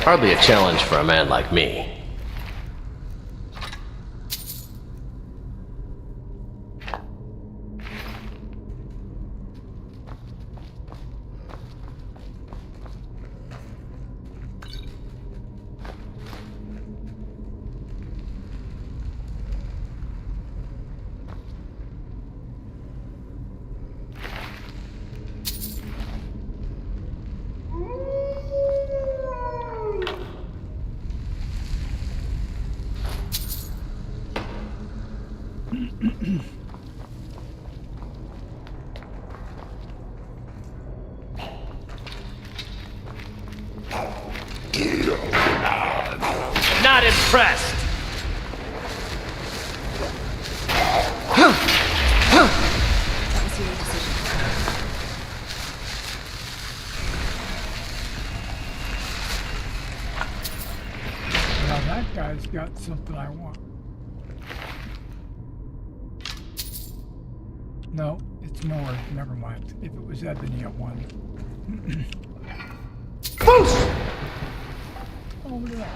Hardly a challenge for a man like me. Not impressed. Now that guy's got something I want. No, it's more. Never mind. If it was ebony, I won. Oh, look at that.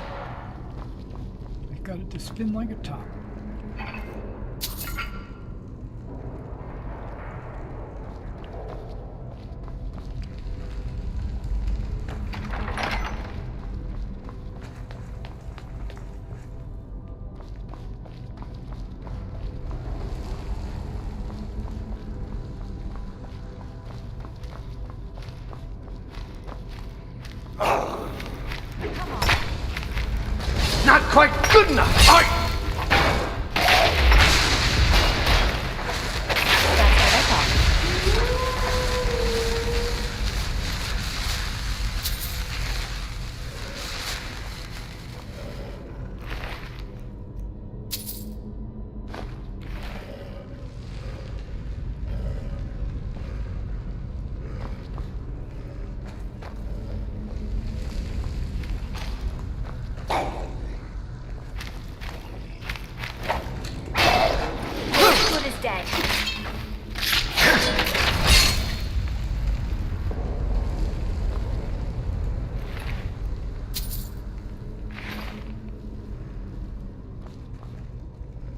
I got it to spin like a top. Not quite good enough.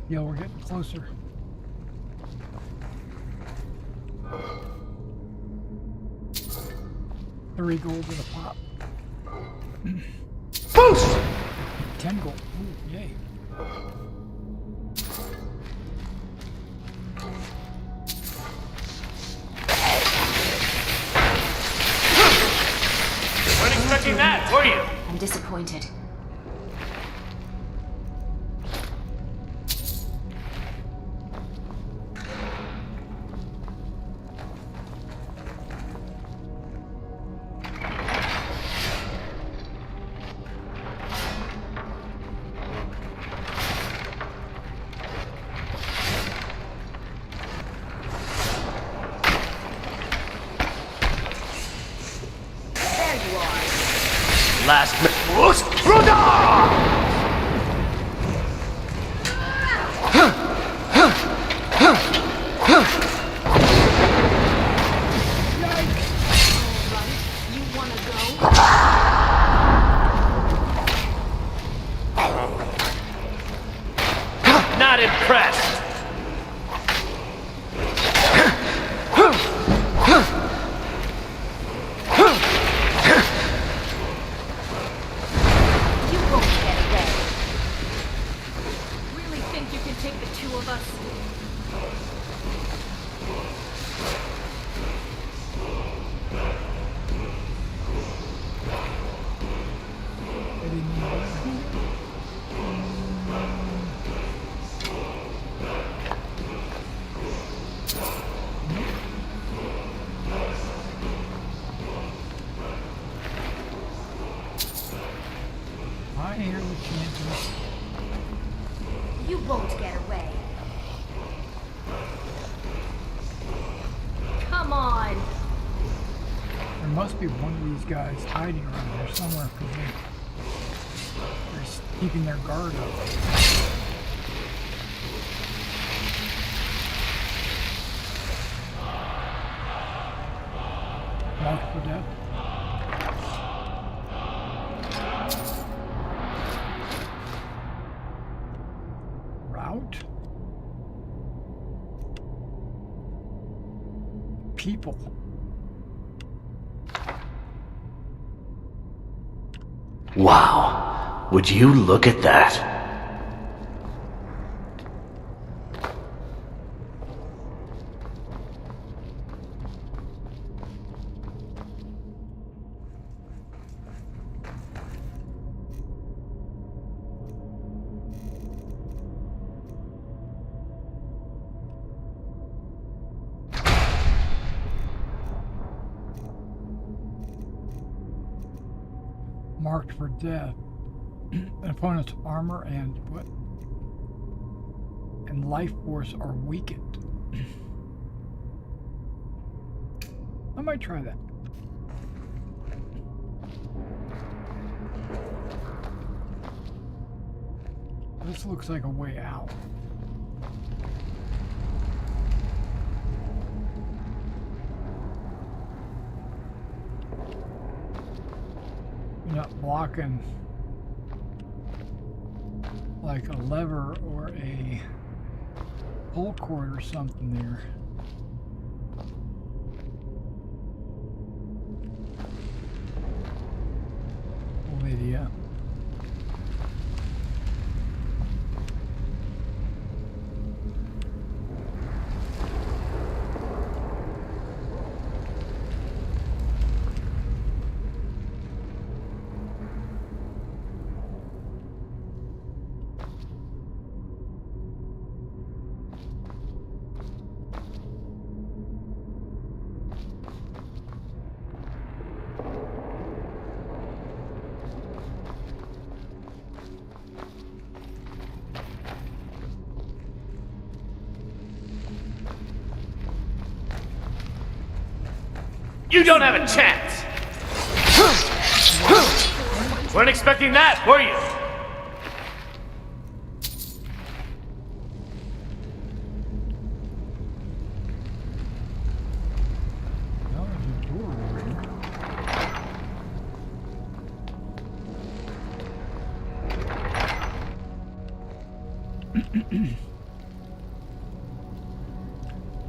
Yeah, we're getting closer. $3 gold in a pop. Boost! 10 gold. Ooh, yay. Weren't expecting that, were you? I'm disappointed. Last minute. Not impressed. I hear the chanting. You won't get away. Come on. There must be one of these guys hiding around here somewhere because they're keeping their guard up. Marked for death. Route. People. Wow. Would you look at that? Marked for death. An opponent's armor and what? And life force are weakened. I might try that. This looks like a way out. You're not blocking like a lever or a pull cord or something there. Lydia. You don't have a chance! Weren't expecting that, were you?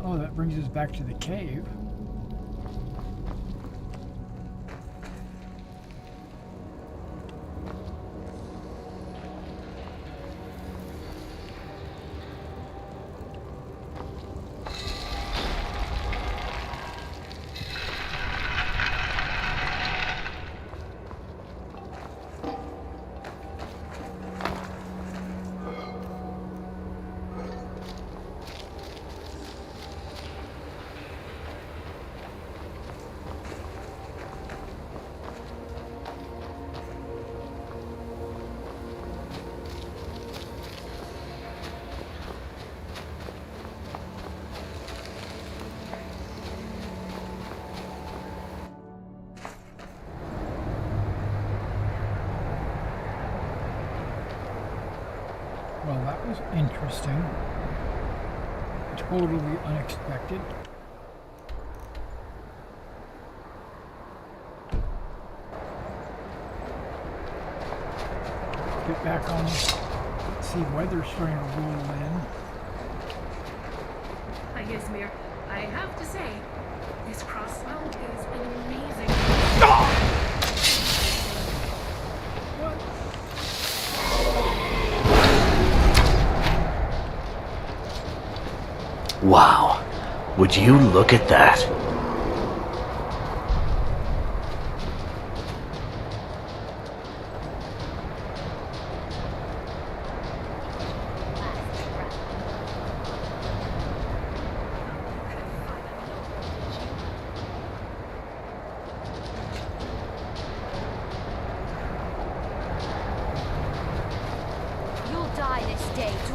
Oh, that brings us back to the cave. Well, that was interesting. Totally unexpected. Get back on. See, weather's starting to roll in. Yes, Mir, I have to say, this crossbow is an amazing. Wow. Would you look at that?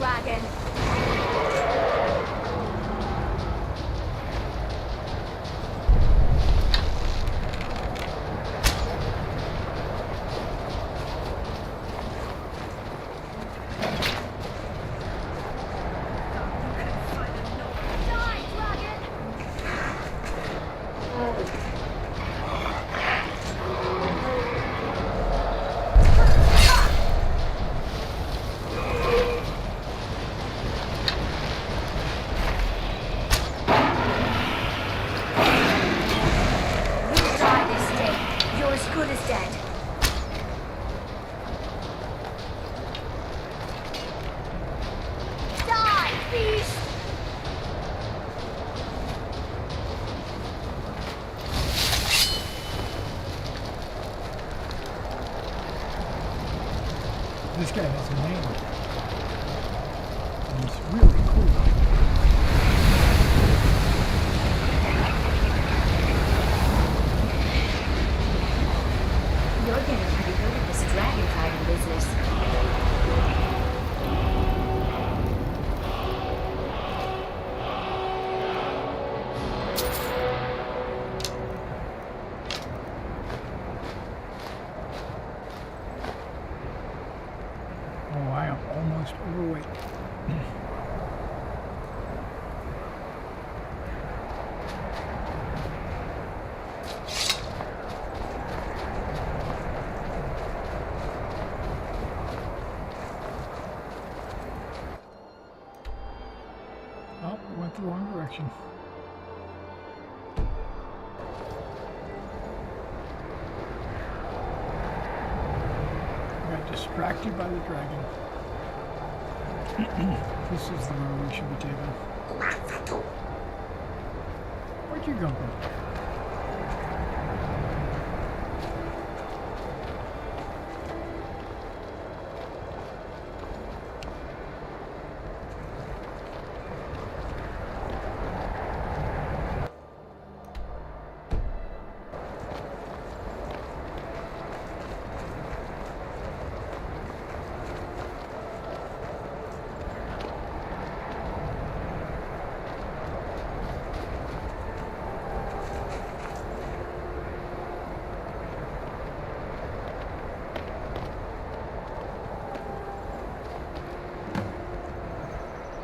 dragon! This guy has a name. And he's really cool. You're getting pretty good at this dragon fighting business. Oh, I am almost overweight. Oh, we went the wrong direction. Got distracted by the dragon. This is the road we should be taking. Where'd you come from?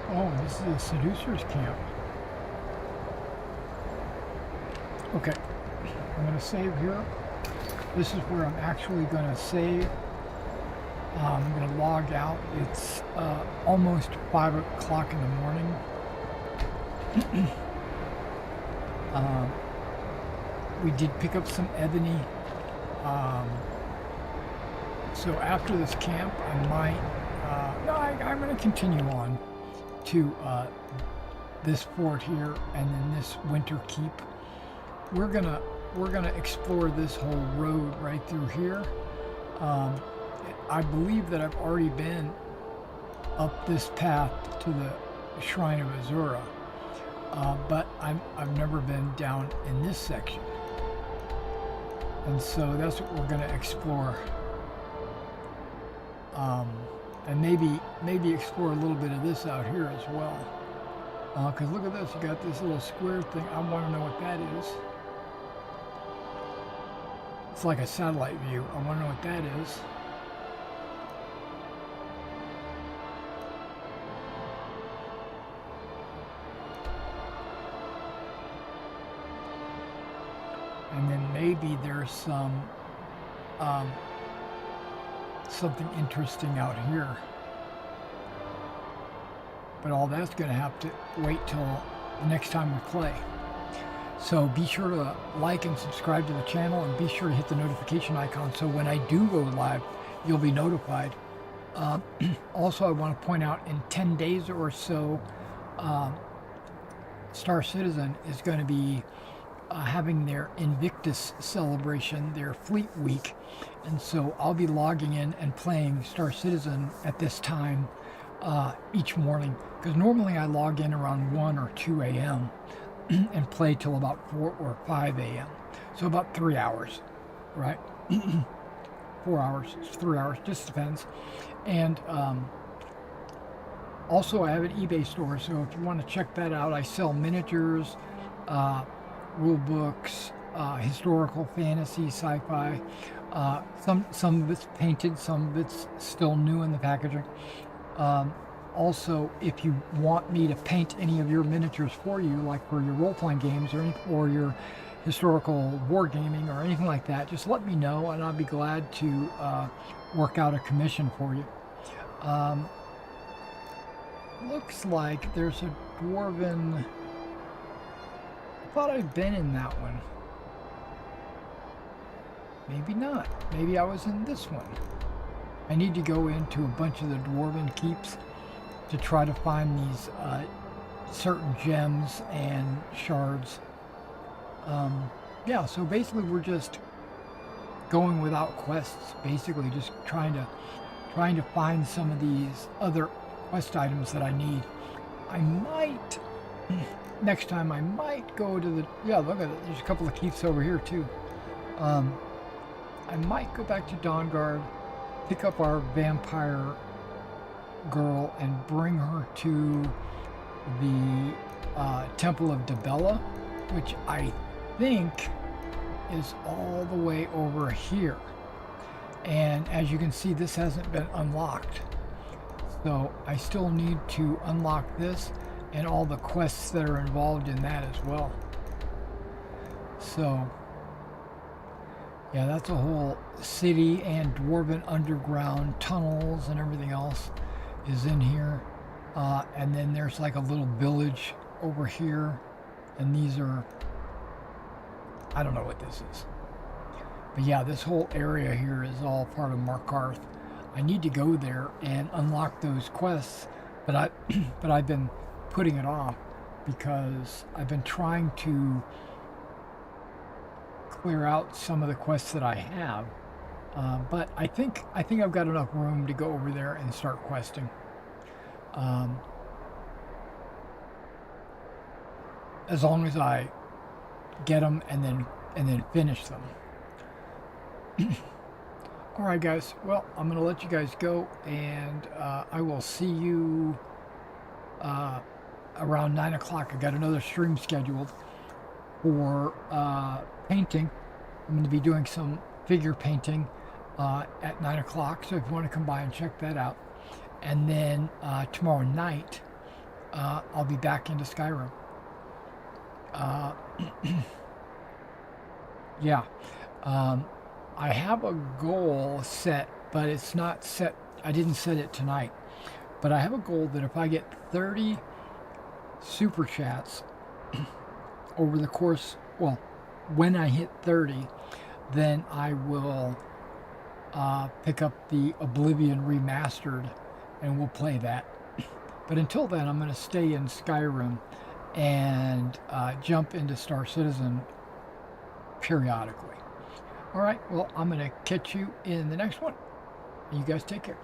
Oh, this is a seducer's camp. Okay, I'm going to save here. This is where I'm actually going to save. I'm going to log out. It's almost 5 o'clock in the morning. We did pick up some ebony. So after this camp, I might... no, I'm going to continue on to this fort here and then this winter keep. We're gonna explore this whole road right through here. I believe that I've already been up this path to the Shrine of Azura, but I've never been down in this section, and so that's what we're gonna explore. And maybe explore a little bit of this out here as well. Because look at this, you got this little square thing. I want to know what that is. It's like a satellite view. I want to know what that is. And then maybe there's some something interesting out here, but all that's going to have to wait till the next time we play. So be sure to like and subscribe to the channel, and be sure to hit the notification icon so when I do go live you'll be notified. Also, I want to point out, in 10 days or so, Star Citizen is going to be having their Invictus celebration, their Fleet Week, and so I'll be logging in and playing Star Citizen at this time each morning, because normally I log in around 1 or 2 a.m. and play till about 4 or 5 a.m. So about 3 hours, right? 4 hours, 3 hours, just depends. And Also, I have an eBay store, so if you want to check that out, I sell miniatures, rule books, historical fantasy, sci-fi. Some of it's painted, some of it's still new in the packaging. Also, if you want me to paint any of your miniatures for you, like for your role-playing games or your historical wargaming or anything like that, just let me know, and I'll be glad to work out a commission for you. Looks like there's a dwarven... I thought I'd been in that one. Maybe not. Maybe I was in this one. I need to go into a bunch of the dwarven keeps to try to find these certain gems and shards. Yeah, so basically we're just going without quests. Basically just trying to find some of these other quest items that I need. I might, next time I might go to the, yeah, look at it, there's a couple of keeps over here too. I might go back to Dawnguard, pick up our vampire girl and bring her to the Temple of Dibella, which I think is all the way over here. And as you can see, this hasn't been unlocked. So I still need to unlock this and all the quests that are involved in that as well. So yeah, that's a whole city and dwarven underground tunnels and everything else is in here. And then there's like a little village over here. And these are, I don't know what this is. But yeah, this whole area here is all part of Markarth. I need to go there and unlock those quests, but I've been putting it off because I've been trying to clear out some of the quests that I have. But I think I've got enough room to go over there and start questing. As long as I get them and then finish them. All right, guys. Well, I'm going to let you guys go, and I will see you around 9 o'clock. I got another stream scheduled for painting. I'm going to be doing some figure painting at 9 o'clock, so if you want to come by and check that out. And then tomorrow night, I'll be back into Skyrim. Yeah. I have a goal set, but it's not set. I didn't set it tonight. But I have a goal that if I get 30 super chats over the course, well, when I hit 30, then I will pick up the Oblivion Remastered and we'll play that. But until then, I'm going to stay in Skyrim and jump into Star Citizen periodically. All right, well, I'm going to catch you in the next one. You guys take care.